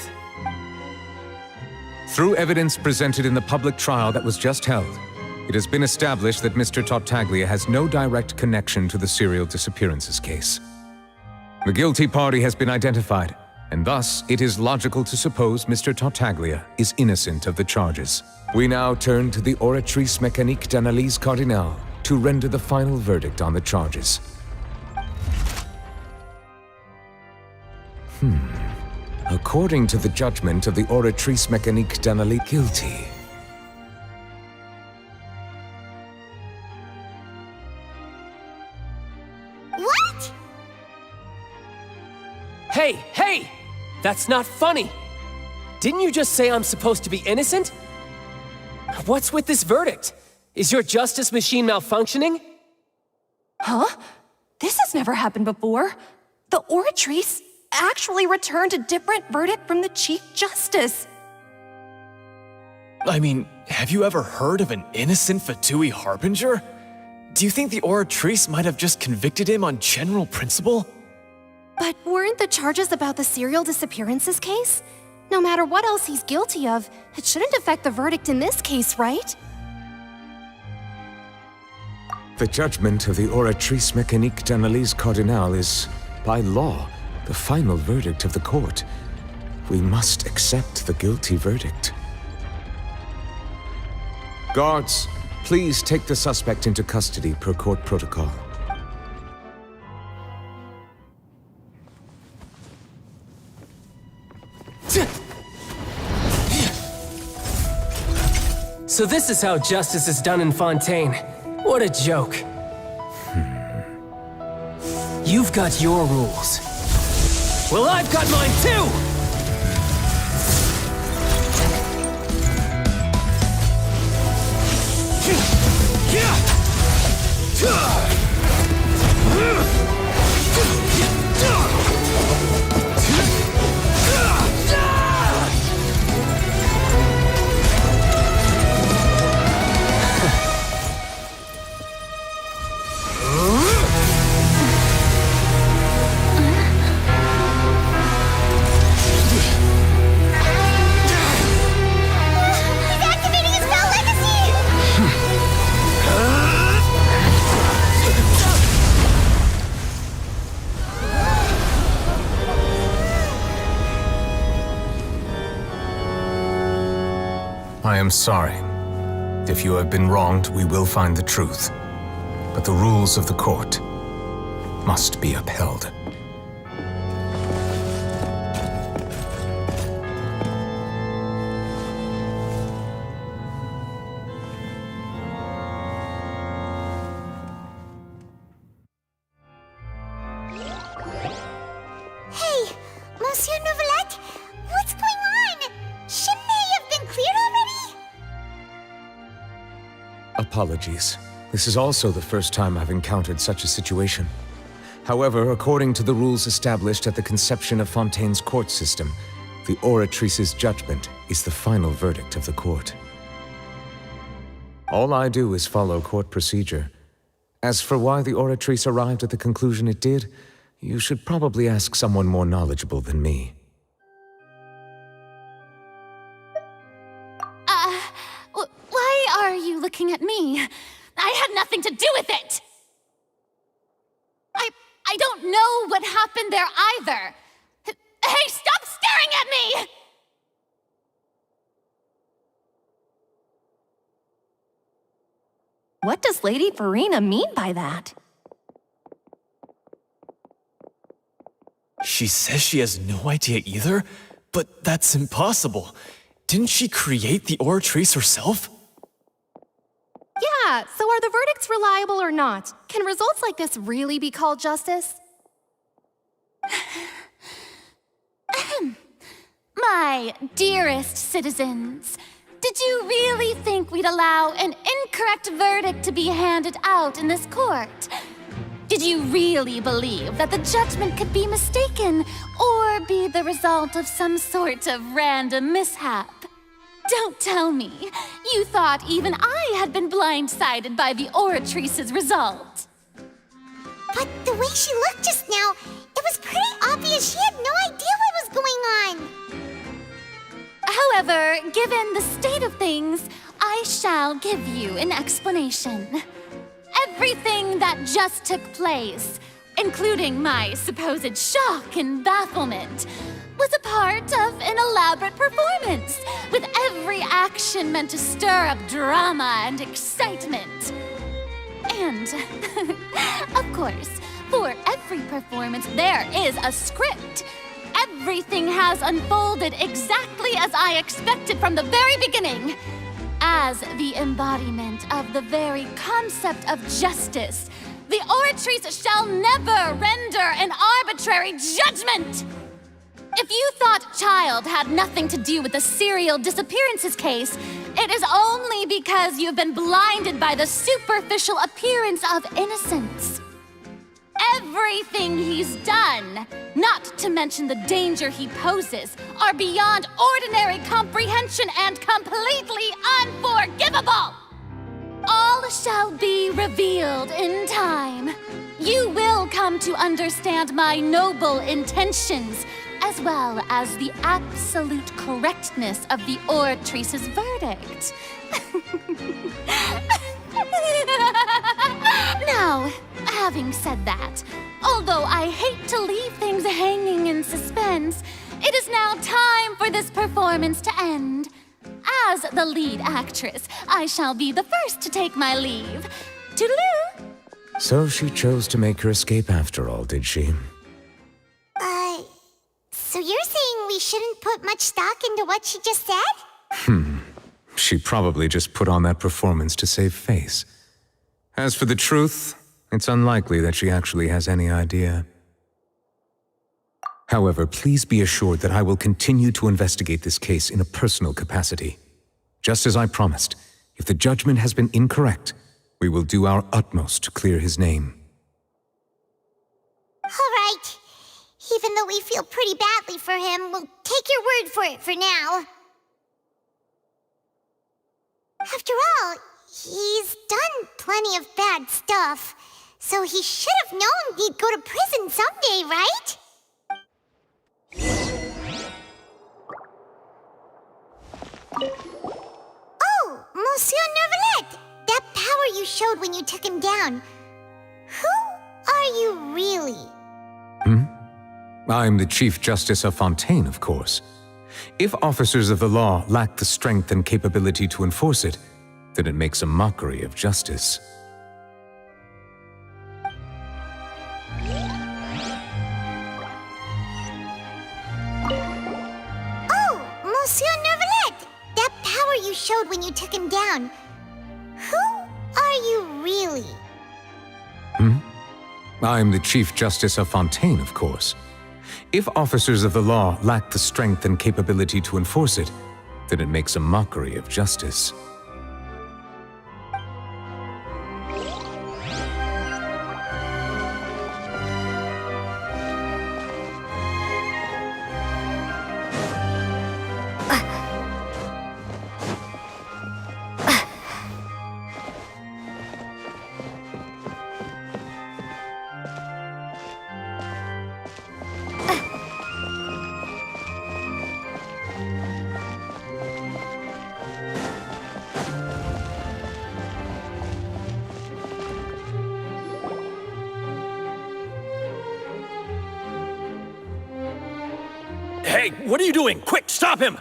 Through evidence presented in the public trial that was just held, it has been established that Mr. Tartaglia has no direct connection to the serial disappearances case. The guilty party has been identified, and thus it is logical to suppose Mr. Tartaglia is innocent of the charges. We now turn to the Oratrice Mécanique d'Analyse Cardinale to render the final verdict on the charges. According to the judgment of the Oratrice Mécanique d'Analyse, guilty. What? Hey! That's not funny! Didn't you just say I'm supposed to be innocent? What's with this verdict? Is your justice machine malfunctioning? Huh? This has never happened before. The Oratrice actually returned a different verdict from the Chief Justice. I mean, have you ever heard of an innocent Fatui Harbinger? Do you think the Oratrice might have just convicted him on general principle? But weren't the charges about the serial disappearances case? No matter what else he's guilty of, it shouldn't affect the verdict in this case, right? The judgment of the Oratrice Mécanique d'Analyse Cardinale is, by law, the final verdict of the court. We must accept the guilty verdict. Guards, please take the suspect into custody per court protocol. So this is how justice is done in Fontaine. What a joke. You've got your rules. Well, I've got mine too! I am sorry. If you have been wronged, we will find the truth. But the rules of the court must be upheld. Hey, Monsieur Neuvillette, what's going on? Shouldn't they have been cleared already? Apologies. This is also the first time I've encountered such a situation. However, according to the rules established at the conception of Fontaine's court system, the oratrice's judgment is the final verdict of the court. All I do is follow court procedure. As for why the oratrice arrived at the conclusion it did, you should probably ask someone more knowledgeable than me. Why are you looking at me? I had nothing to do with it! I don't know what happened there either! Hey, stop staring at me! What does Lady Verena mean by that? She says she has no idea either, but that's impossible. Didn't she create the oratrice herself? Yeah, so are the verdicts reliable or not? Can results like this really be called justice? My dearest citizens, did you really think we'd allow an incorrect verdict to be handed out in this court? Did you really believe that the judgment could be mistaken or be the result of some sort of random mishap? Don't tell me you thought even I had been blindsided by the oratrice's result. But the way she looked just now, it was pretty obvious she had no idea what was going on. However, given the state of things, I shall give you an explanation. Everything that just took place, including my supposed shock and bafflement, was a part of an elaborate performance, with every action meant to stir up drama and excitement. And, of course, for every performance there is a script. Everything has unfolded exactly as I expected from the very beginning. As the embodiment of the very concept of justice, the oratrice shall never render an arbitrary judgment! If you thought Child had nothing to do with the serial disappearances case, it is only because you've been blinded by the superficial appearance of innocence. Everything he's done, not to mention the danger he poses, are beyond ordinary comprehension and completely unforgivable! All shall be revealed in time. You will come to understand my noble intentions, as well as the absolute correctness of the oratrice's verdict. Now, having said that, although I hate to leave things hanging in suspense, it is now time for this performance to end. As the lead actress, I shall be the first to take my leave. Toodaloo! So she chose to make her escape after all, did she? So you're saying we shouldn't put much stock into what she just said? She probably just put on that performance to save face. As for the truth, it's unlikely that she actually has any idea. However, please be assured that I will continue to investigate this case in a personal capacity. Just as I promised, if the judgment has been incorrect, we will do our utmost to clear his name. All right. Even though we feel pretty badly for him, we'll take your word for it for now. After all, he's done plenty of bad stuff, so he should have known he'd go to prison someday, right? Oh, Monsieur Neuvillette! That power you showed when you took him down. Who are you really? I'm the Chief Justice of Fontaine, of course. If officers of the law lack the strength and capability to enforce it, then it makes a mockery of justice. Oh, Monsieur Neuvillette! That power you showed when you took him down. Who are you really? I'm the Chief Justice of Fontaine, of course. If officers of the law lack the strength and capability to enforce it, then it makes a mockery of justice. Hey, what are you doing? Quick, stop him!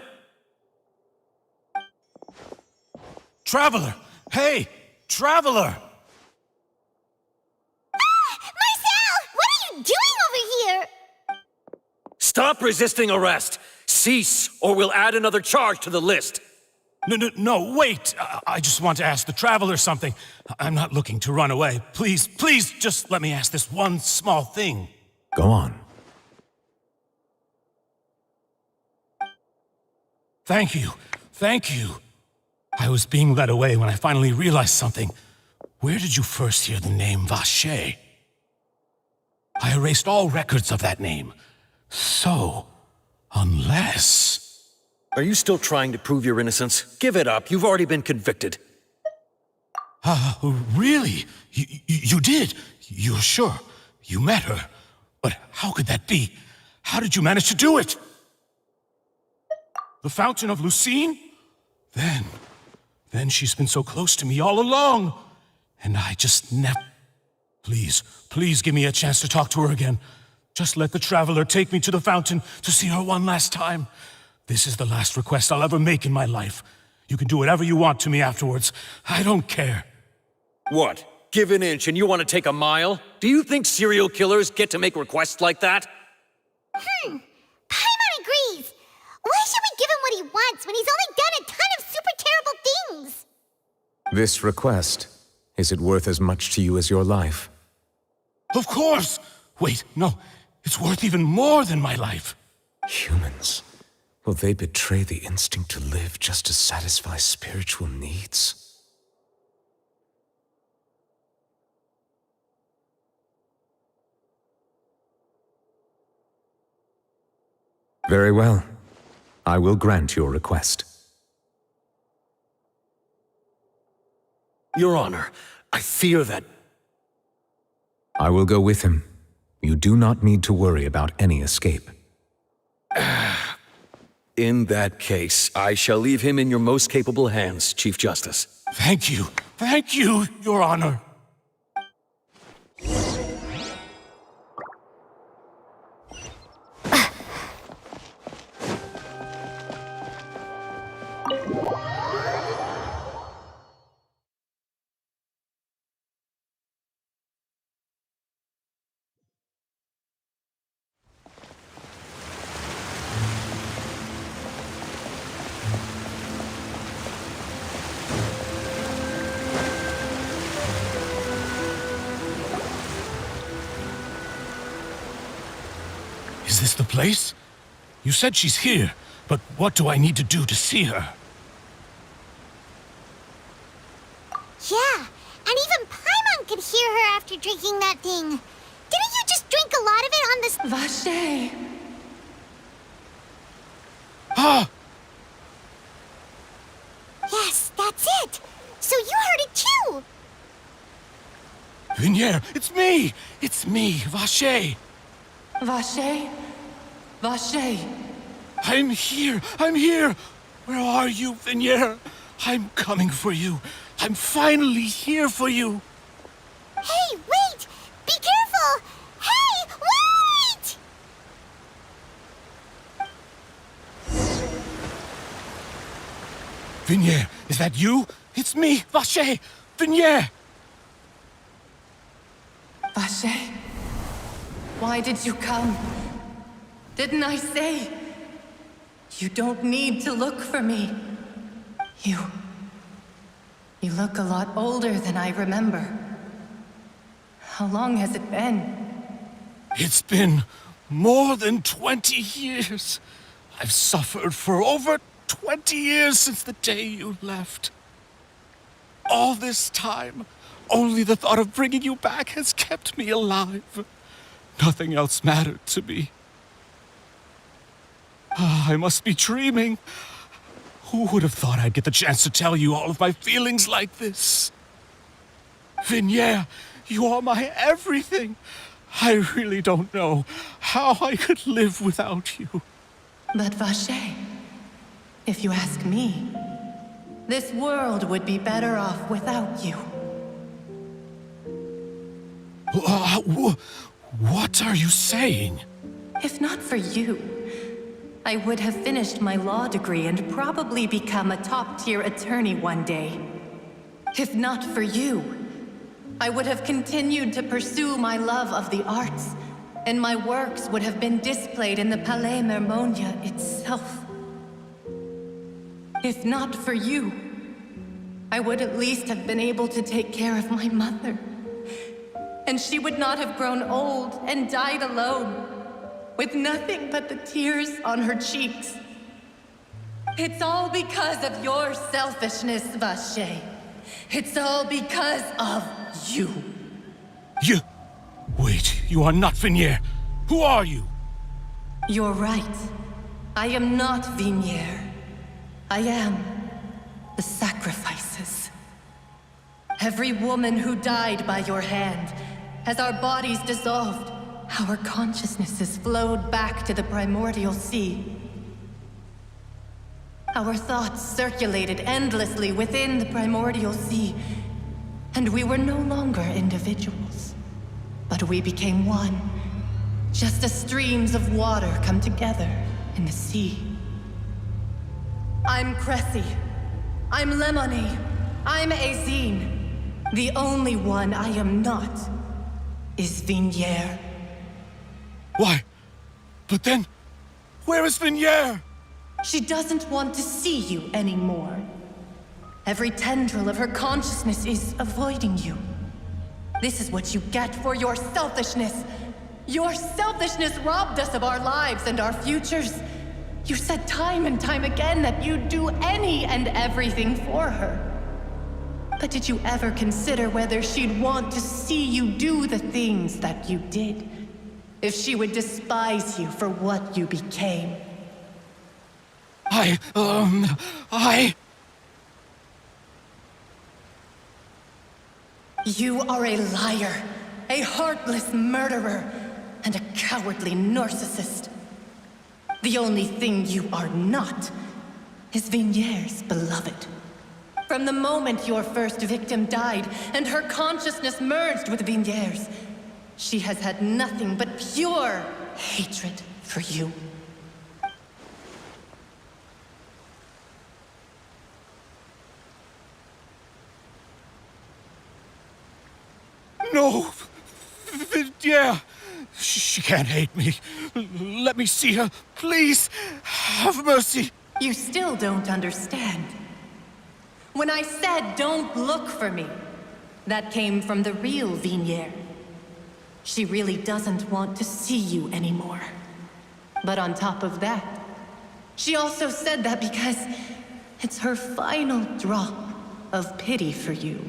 Traveler! Hey! Traveler! Marcel! What are you doing over here? Stop resisting arrest! Cease, or we'll add another charge to the list. No, wait! I just want to ask the Traveler something. I'm not looking to run away. Please, just let me ask this one small thing. Go on. Thank you. I was being led away when I finally realized something. Where did you first hear the name Vacher? I erased all records of that name. So, unless... Are you still trying to prove your innocence? Give it up. You've already been convicted. Really? You did? You're sure? You met her? But how could that be? How did you manage to do it? The Fountain of Lucine? Then she's been so close to me all along. And I just never... Please give me a chance to talk to her again. Just let the Traveler take me to the fountain to see her one last time. This is the last request I'll ever make in my life. You can do whatever you want to me afterwards. I don't care. What? Give an inch and you want to take a mile? Do you think serial killers get to make requests like that? Paimon agrees. Why should we give him what he wants when he's only done a ton of super terrible things? This request, is it worth as much to you as your life? Of course! Wait, no. It's worth even more than my life. Humans. Will they betray the instinct to live just to satisfy spiritual needs? Very well. I will grant your request. Your Honor, I fear that... I will go with him. You do not need to worry about any escape. In that case, I shall leave him in your most capable hands, Chief Justice. Thank you, Your Honor. Is this the place? You said she's here, but what do I need to do to see her? Yeah, and even Paimon could hear her after drinking that thing. Didn't you just drink a lot of it on this... Vacher! Ah! Yes, that's it. So you heard it too. Vignier, it's me! It's me, Vacher! Vacher? Vacher! I'm here! Where are you, Vignier? I'm coming for you. I'm finally here for you. Hey, wait! Be careful! Hey, wait! Vignier, is that you? It's me, Vacher! Vignier! Vacher, why did you come? Didn't I say? You don't need to look for me. You look a lot older than I remember. How long has it been? It's been more than 20 years. I've suffered for over 20 years since the day you left. All this time, only the thought of bringing you back has kept me alive. Nothing else mattered to me. I must be dreaming. Who would have thought I'd get the chance to tell you all of my feelings like this? Vignier, you are my everything. I really don't know how I could live without you. But Vacher, if you ask me, this world would be better off without you. What are you saying? If not for you, I would have finished my law degree and probably become a top-tier attorney one day. If not for you, I would have continued to pursue my love of the arts, and my works would have been displayed in the Palais Mermonia itself. If not for you, I would at least have been able to take care of my mother. And she would not have grown old and died alone, with nothing but the tears on her cheeks. It's all because of your selfishness, Vacher. It's all because of you. You... Wait, you are not Vignier. Who are you? You're right. I am not Vignier. I am the sacrifices. Every woman who died by your hand, as our bodies dissolved, our consciousnesses flowed back to the primordial sea. Our thoughts circulated endlessly within the primordial sea, and we were no longer individuals, but we became one, just as streams of water come together in the sea. I'm Cressy. I'm Lemony. I'm Azine. The only one I am not is Vignier. Why? But then, where is Vignier? She doesn't want to see you anymore. Every tendril of her consciousness is avoiding you. This is what you get for your selfishness. Your selfishness robbed us of our lives and our futures. You said time and time again that you'd do any and everything for her. But did you ever consider whether she'd want to see you do the things that you did? If she would despise you for what you became? You are a liar, a heartless murderer, and a cowardly narcissist. The only thing you are not is Vignier's beloved. From the moment your first victim died and her consciousness merged with Vignier's, she has had nothing but pure hatred for you. No! Vignier! She can't hate me. Let me see her, please. Have mercy. You still don't understand. When I said don't look for me, that came from the real Vignier. She really doesn't want to see you anymore. But on top of that, she also said that because it's her final drop of pity for you.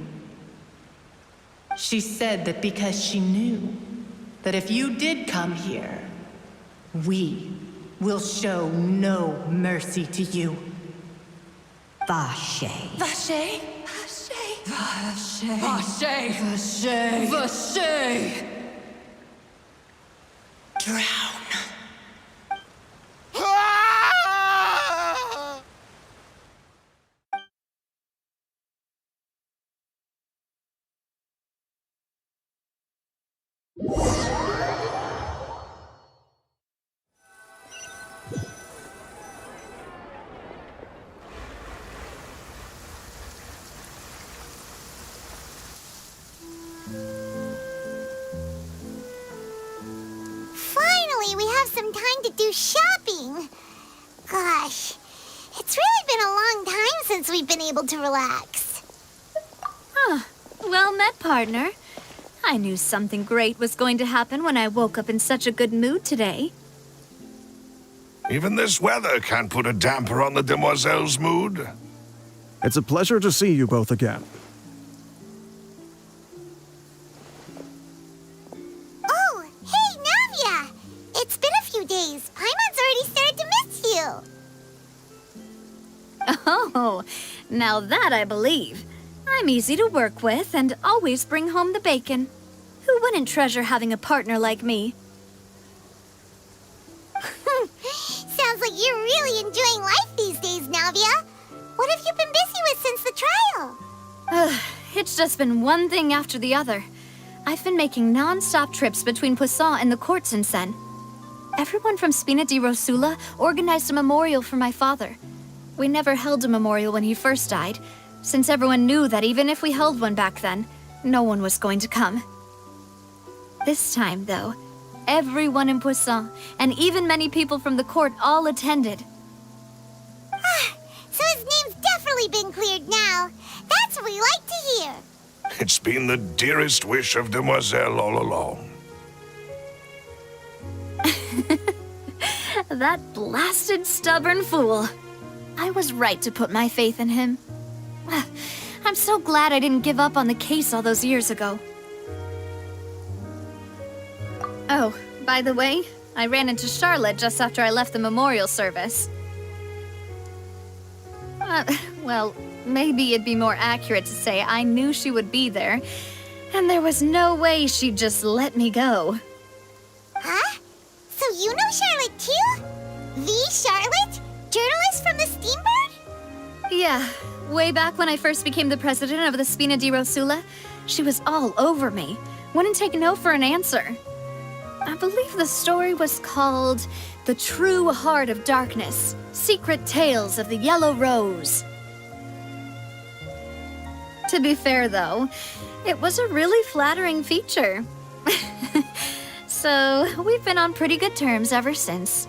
She said that because she knew that if you did come here, we will show no mercy to you. Vacher. Vacher? Vacher. Vacher. Vacher. Vacher. Drown. finally we have some time to do shopping. Gosh, it's really been a long time since we've been able to relax. Huh. Well met, partner. I knew something great was going to happen when I woke up in such a good mood today. Even this weather can't put a damper on the demoiselle's mood. It's a pleasure to see you both again. Oh, hey, Navia! It's been a few days. Paimon's already started to miss you. Oh, now that I believe. I'm easy to work with and always bring home the bacon. Who wouldn't treasure having a partner like me? Sounds like you're really enjoying life these days, Navia. What have you been busy with since the trial? It's just been one thing after the other. I've been making non-stop trips between Poisson and the courts in Sen. Everyone from Spina di Rosula organized a memorial for my father. We never held a memorial when he first died, since everyone knew that even if we held one back then, no one was going to come. This time, though, everyone in Poisson, and even many people from the court, all attended. So his name's definitely been cleared now. That's what we like to hear. It's been the dearest wish of Demoiselle all along. That blasted stubborn fool. I was right to put my faith in him. I'm so glad I didn't give up on the case all those years ago. Oh, by the way, I ran into Charlotte just after I left the memorial service. Well, maybe it'd be more accurate to say I knew she would be there, and there was no way she'd just let me go. Huh? So you know Charlotte too? The Charlotte? Journalist from the Steambird? Yeah, way back when I first became the president of the Spina di Rosula, she was all over me. Wouldn't take no for an answer. I believe the story was called The True Heart of Darkness, Secret Tales of the Yellow Rose. To be fair, though, it was a really flattering feature. So, we've been on pretty good terms ever since.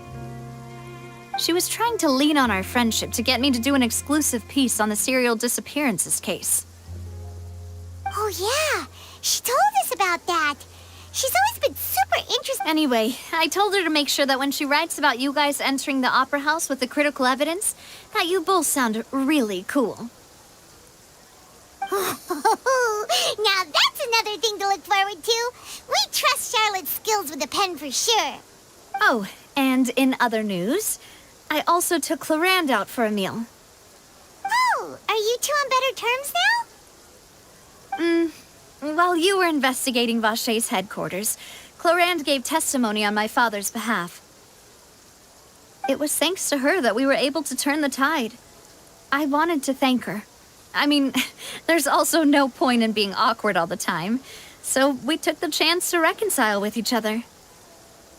She was trying to lean on our friendship to get me to do an exclusive piece on the serial disappearances case. Oh yeah, she told us about that. She's always been super interested. Anyway, I told her to make sure that when she writes about you guys entering the opera house with the critical evidence, that you both sound really cool. Now that's another thing to look forward to. We trust Charlotte's skills with a pen for sure. Oh, and in other news, I also took Clarand out for a meal. Oh, are you two on better terms now? While you were investigating Vacher's headquarters, Clarand gave testimony on my father's behalf. It was thanks to her that we were able to turn the tide. I wanted to thank her. I mean, there's also no point in being awkward all the time, so we took the chance to reconcile with each other.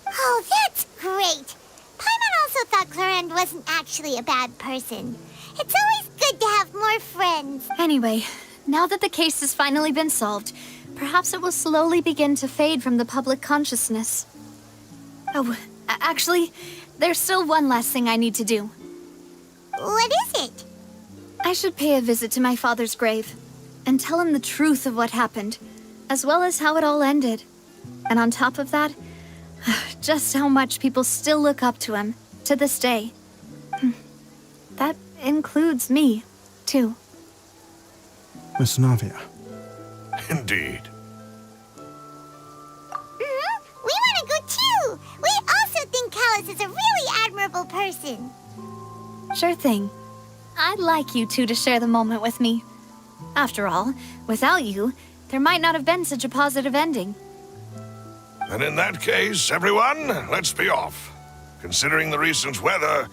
Oh, that's great. Paimon also thought Clarand wasn't actually a bad person. It's always good to have more friends. Anyway, now that the case has finally been solved, perhaps it will slowly begin to fade from the public consciousness. Oh, actually, there's still one last thing I need to do. What is it? I should pay a visit to my father's grave and tell him the truth of what happened, as well as how it all ended. And on top of that, just how much people still look up to him to this day. That includes me, too. Miss Navia. Indeed. We want to go too. We also think Callus is a really admirable person. Sure thing. I'd like you two to share the moment with me. After all, without you, there might not have been such a positive ending. And in that case, everyone, let's be off. Considering the recent weather,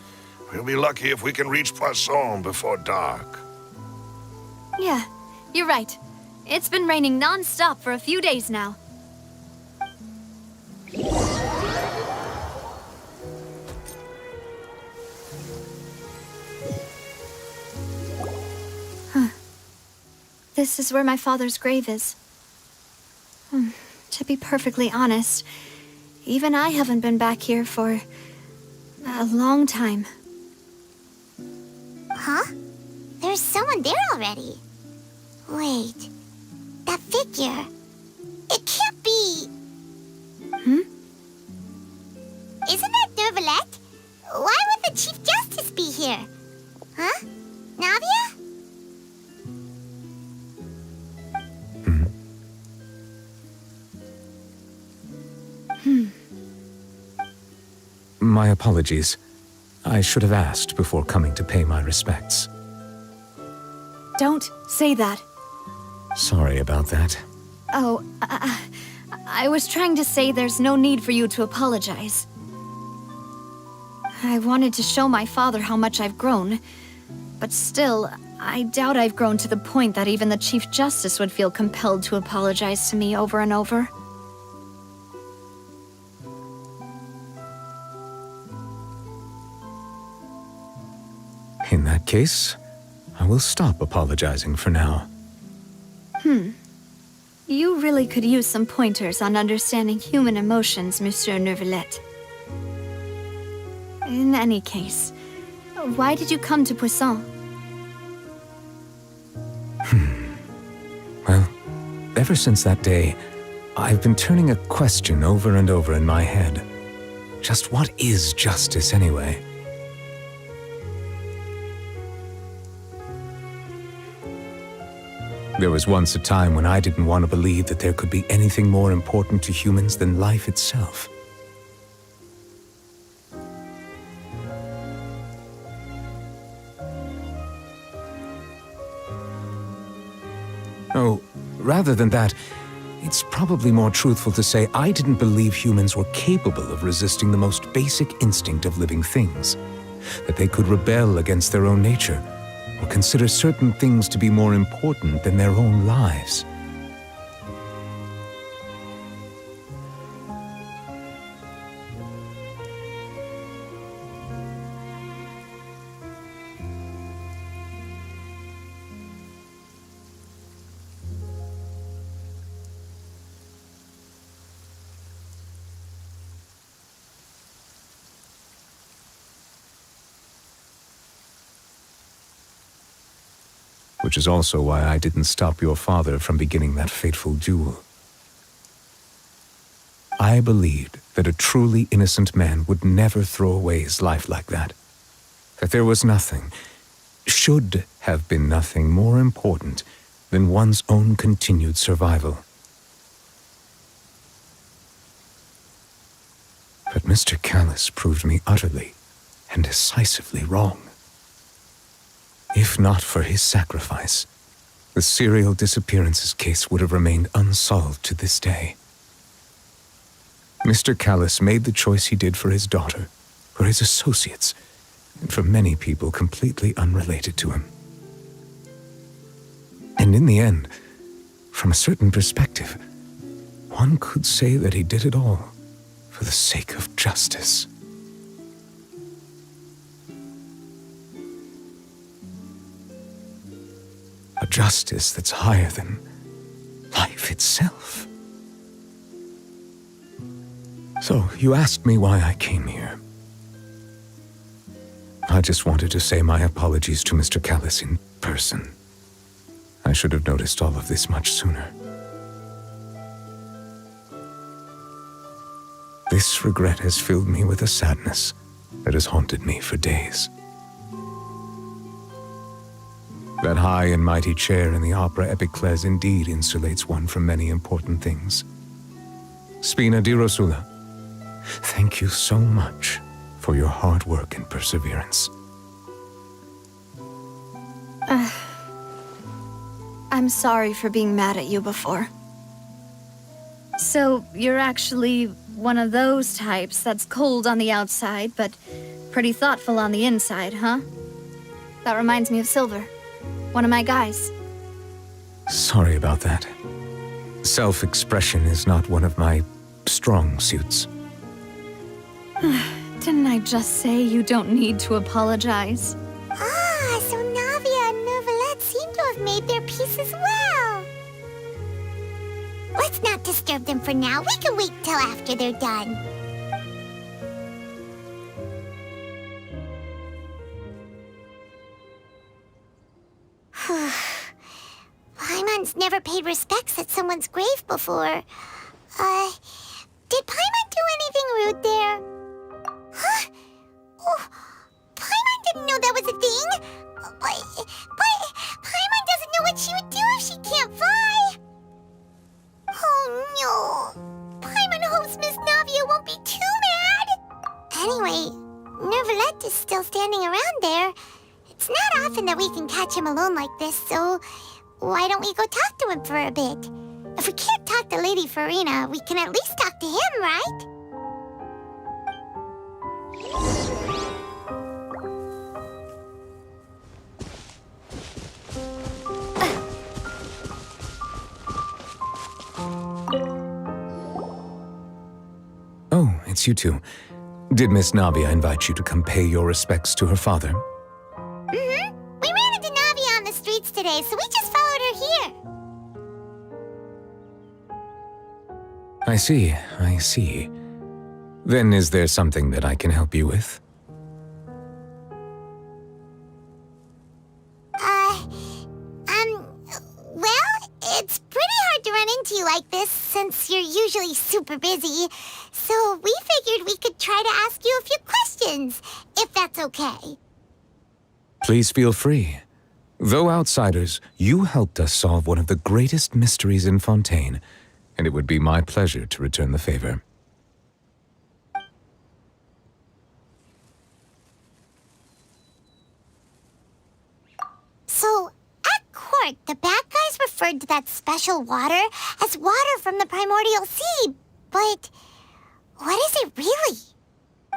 we'll be lucky if we can reach Poisson before dark. Yeah, you're right. It's been raining non-stop for a few days now. This is where my father's grave is. To be perfectly honest, Even I haven't been back here for a long time. Huh? There's someone there already. Wait, that figure. It can't be. Isn't that Neuvillette? Why would the Chief Justice be here? Huh? Navia? My apologies. I should have asked before coming to pay my respects. Don't say that. Sorry about that. Oh, I was trying to say there's no need for you to apologize. I wanted to show my father how much I've grown, but still, I doubt I've grown to the point that even the Chief Justice would feel compelled to apologize to me over and over. In that case, I will stop apologizing for now. You really could use some pointers on understanding human emotions, Monsieur Neuvillette. In any case, why did you come to Poisson? Well, ever since that day, I've been turning a question over and over in my head. Just what is justice anyway? There was once a time when I didn't want to believe that there could be anything more important to humans than life itself. Oh, rather than that, it's probably more truthful to say I didn't believe humans were capable of resisting the most basic instinct of living things, that they could rebel against their own nature, or consider certain things to be more important than their own lives. Which is also why I didn't stop your father from beginning that fateful duel. I believed that a truly innocent man would never throw away his life like that. That there was nothing, should have been nothing more important than one's own continued survival. But Mr. Callis proved me utterly and decisively wrong. If not for his sacrifice, the serial disappearances case would have remained unsolved to this day. Mr. Callis made the choice he did for his daughter, for his associates, and for many people completely unrelated to him. And in the end, from a certain perspective, one could say that he did it all for the sake of justice. A justice that's higher than life itself. So, you asked me why I came here. I just wanted to say my apologies to Mr. Callis in person. I should have noticed all of this much sooner. This regret has filled me with a sadness that has haunted me for days. That high and mighty chair in the Opera Epiclese indeed insulates one from many important things. Spina di Rosula, thank you so much for your hard work and perseverance. I'm sorry for being mad at you before. So, you're actually one of those types that's cold on the outside, but pretty thoughtful on the inside, huh? That reminds me of Silver. One of my guys. Sorry about that. Self-expression is not one of my strong suits. Didn't I just say you don't need to apologize? Ah, so Navia and Neuvillette seem to have made their peace as well. Let's not disturb them for now. We can wait till after they're done. Hardens never paid respects at someone's grave before. Did Paimon do anything rude there? Huh? Oh, Paimon didn't know that was a thing. But Paimon doesn't know what she would do if she can't fly. Oh no. Paimon hopes Miss Navia won't be too mad. Anyway, Nervalette is still standing around there. It's not often that we can catch him alone like this, so why don't we go talk to him for a bit? If we can't talk to Lady Farina, we can at least talk to him, right? Oh, it's you two. Did Miss Navia invite you to come pay your respects to her father? Mm-hmm. We ran into Navia on the streets today, so we just followed her here. I see. Then is there something that I can help you with? Well, it's pretty hard to run into you like this since you're usually super busy. So we figured we could try to ask you a few questions, if that's okay. Please feel free. Though outsiders, you helped us solve one of the greatest mysteries in Fontaine, and it would be my pleasure to return the favor. So, at court, the bad guys referred to that special water as water from the primordial sea, but what is it really?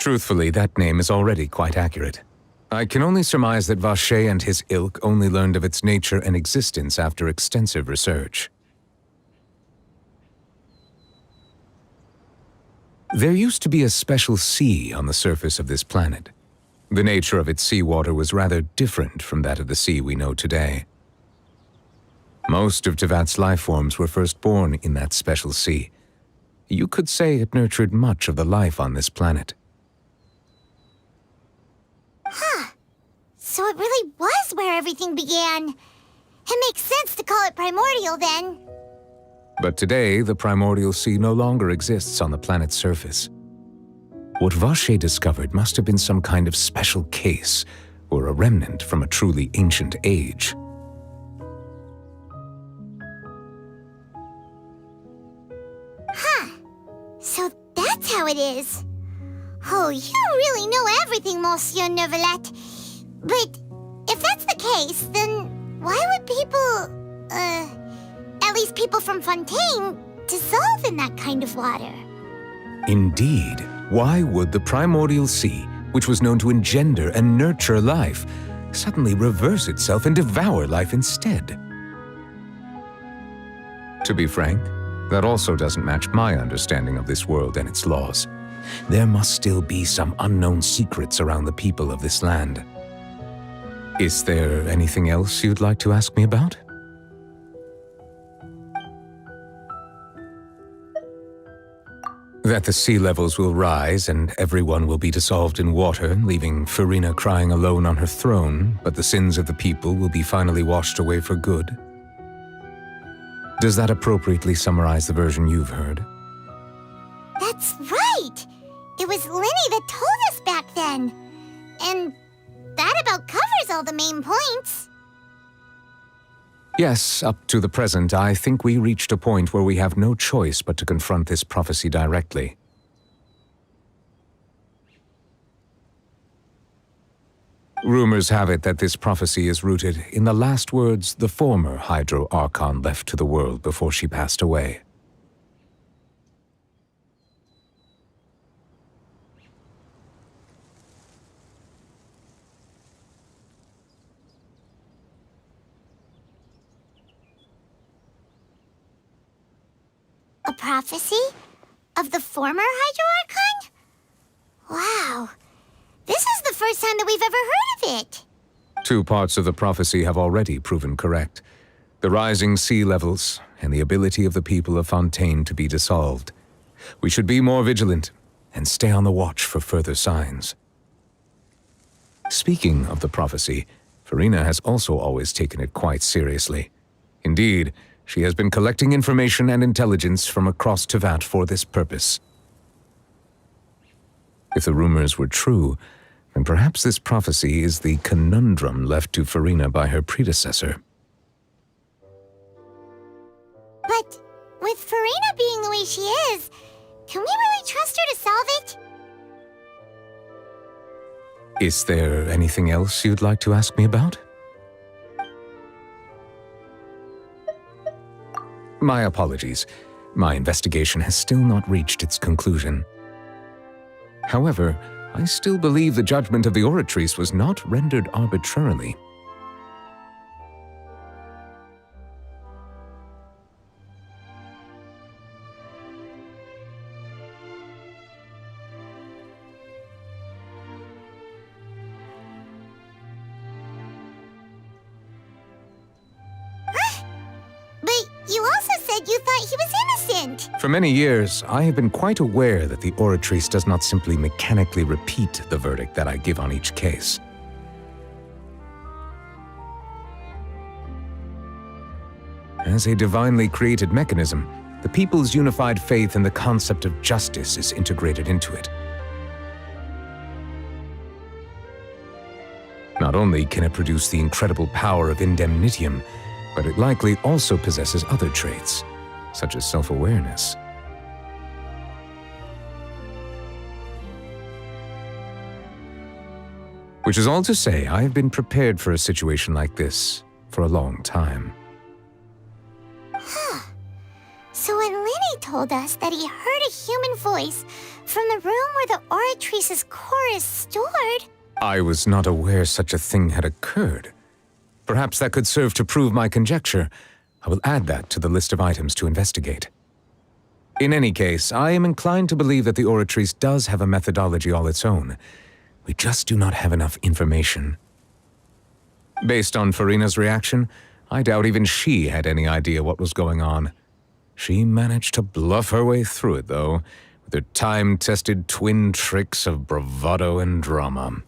Truthfully, that name is already quite accurate. I can only surmise that Vacher and his ilk only learned of its nature and existence after extensive research. There used to be a special sea on the surface of this planet. The nature of its seawater was rather different from that of the sea we know today. Most of Tevat's life forms were first born in that special sea. You could say it nurtured much of the life on this planet. Huh. So it really was where everything began. It makes sense to call it primordial then. But today, the primordial sea no longer exists on the planet's surface. What Vacher discovered must have been some kind of special case, or a remnant from a truly ancient age. Huh. So that's how it is. Oh, you really know everything, Monsieur Nervalette. But if that's the case, then why would people, at least people from Fontaine, dissolve in that kind of water? Indeed, why would the primordial sea, which was known to engender and nurture life, suddenly reverse itself and devour life instead? To be frank, that also doesn't match my understanding of this world and its laws. There must still be some unknown secrets around the people of this land. Is there anything else you'd like to ask me about? That the sea levels will rise and everyone will be dissolved in water, leaving Farina crying alone on her throne, but the sins of the people will be finally washed away for good. Does that appropriately summarize the version you've heard? That's right! It was Linny that told us back then. And that about covers all the main points. Yes, up to the present, I think we reached a point where we have no choice but to confront this prophecy directly. Rumors have it that this prophecy is rooted in the last words the former Hydro Archon left to the world before she passed away. A prophecy? Of the former Hydro Archon? Wow. This is the first time that we've ever heard of it. 2 parts of the prophecy have already proven correct. The rising sea levels and the ability of the people of Fontaine to be dissolved. We should be more vigilant and stay on the watch for further signs. Speaking of the prophecy, Farina has also always taken it quite seriously. Indeed, She has been collecting information and intelligence from across Tevat for this purpose. If the rumors were true, then perhaps this prophecy is the conundrum left to Farina by her predecessor. But with Farina being the way she is, can we really trust her to solve it? Is there anything else you'd like to ask me about? My apologies. My investigation has still not reached its conclusion. However, I still believe the judgment of the Oratrice was not rendered arbitrarily. You also said you thought he was innocent! For many years, I have been quite aware that the Oratrice does not simply mechanically repeat the verdict that I give on each case. As a divinely created mechanism, the people's unified faith in the concept of justice is integrated into it. Not only can it produce the incredible power of indemnitium, but it likely also possesses other traits, such as self-awareness. Which is all to say, I have been prepared for a situation like this for a long time. Huh. So when Lenny told us that he heard a human voice from the room where the Oratrice's core is stored... I was not aware such a thing had occurred. Perhaps that could serve to prove my conjecture. I will add that to the list of items to investigate. In any case, I am inclined to believe that the Oratrice does have a methodology all its own. We just do not have enough information. Based on Farina's reaction, I doubt even she had any idea what was going on. She managed to bluff her way through it, though, with her time-tested twin tricks of bravado and drama.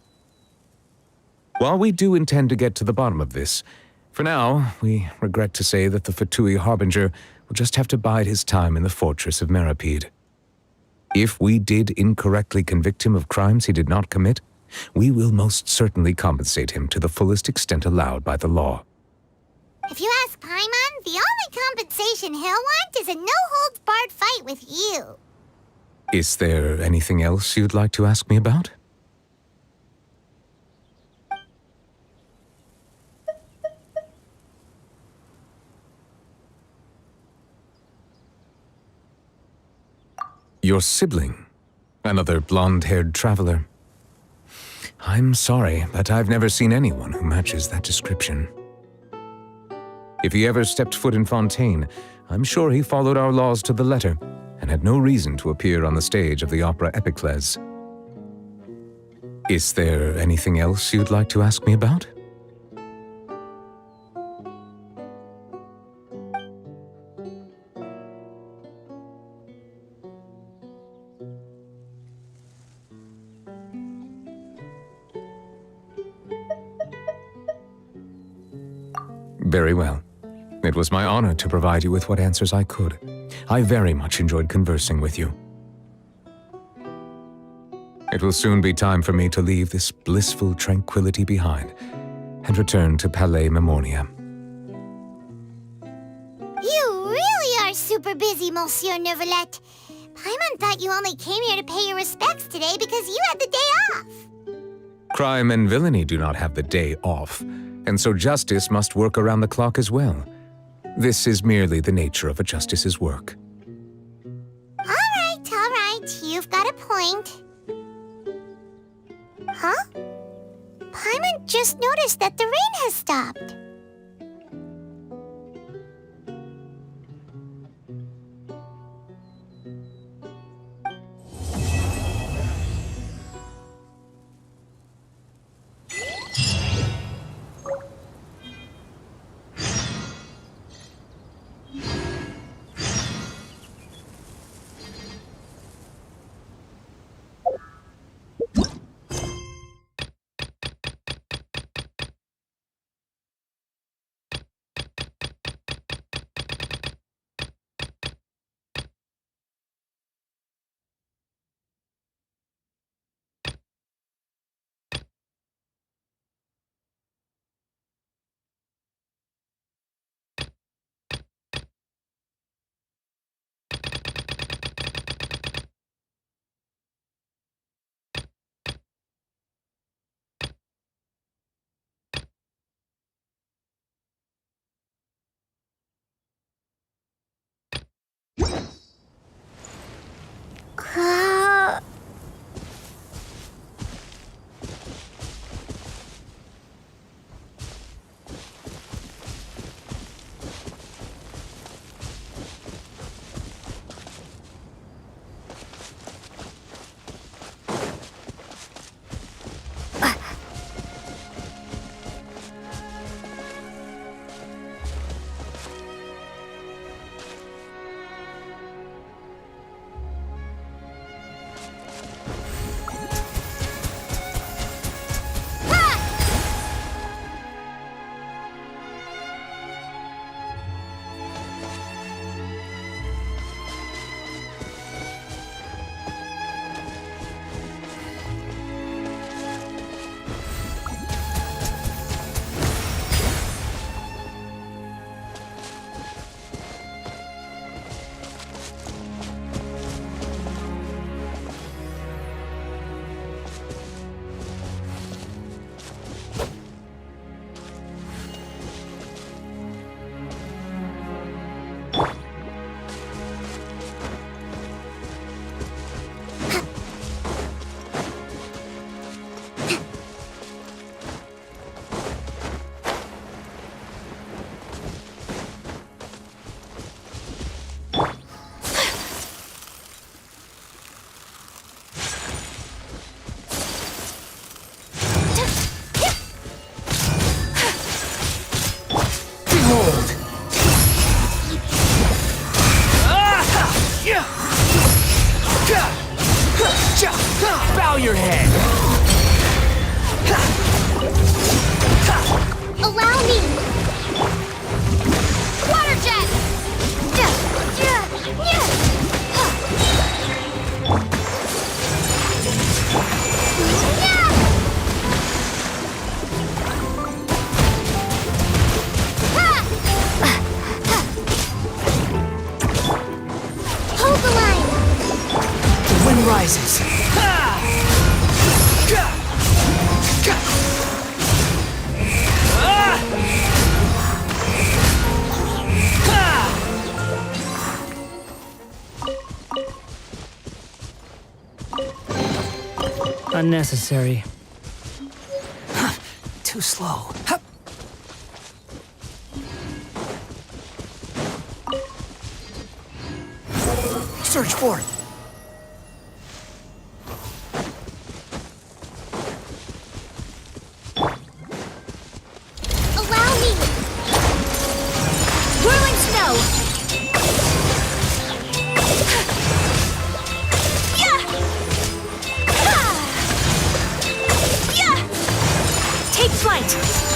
While we do intend to get to the bottom of this, for now, we regret to say that the Fatui Harbinger will just have to bide his time in the fortress of Meripede. If we did incorrectly convict him of crimes he did not commit, we will most certainly compensate him to the fullest extent allowed by the law. If you ask Paimon, the only compensation he'll want is a no-holds-barred fight with you. Is there anything else you'd like to ask me about? Your sibling, another blonde-haired traveler. I'm sorry, but I've never seen anyone who matches that description. If he ever stepped foot in Fontaine, I'm sure he followed our laws to the letter and had no reason to appear on the stage of the opera Epicles. Is there anything else you'd like to ask me about? Very well. It was my honor to provide you with what answers I could. I very much enjoyed conversing with you. It will soon be time for me to leave this blissful tranquility behind and return to Palais Memoria. You really are super busy, Monsieur Neuvillette. Paimon thought you only came here to pay your respects today because you had the day off. Crime and villainy do not have the day off, and so justice must work around the clock as well. This is merely the nature of a justice's work. All right. You've got a point. Huh? Paimon just noticed that the rain has stopped. Bow your head! Allow me! Water jet! Hold the line! The wind rises. Unnecessary. Too slow. Search for it. Allow me! Whirling snow! Take flight!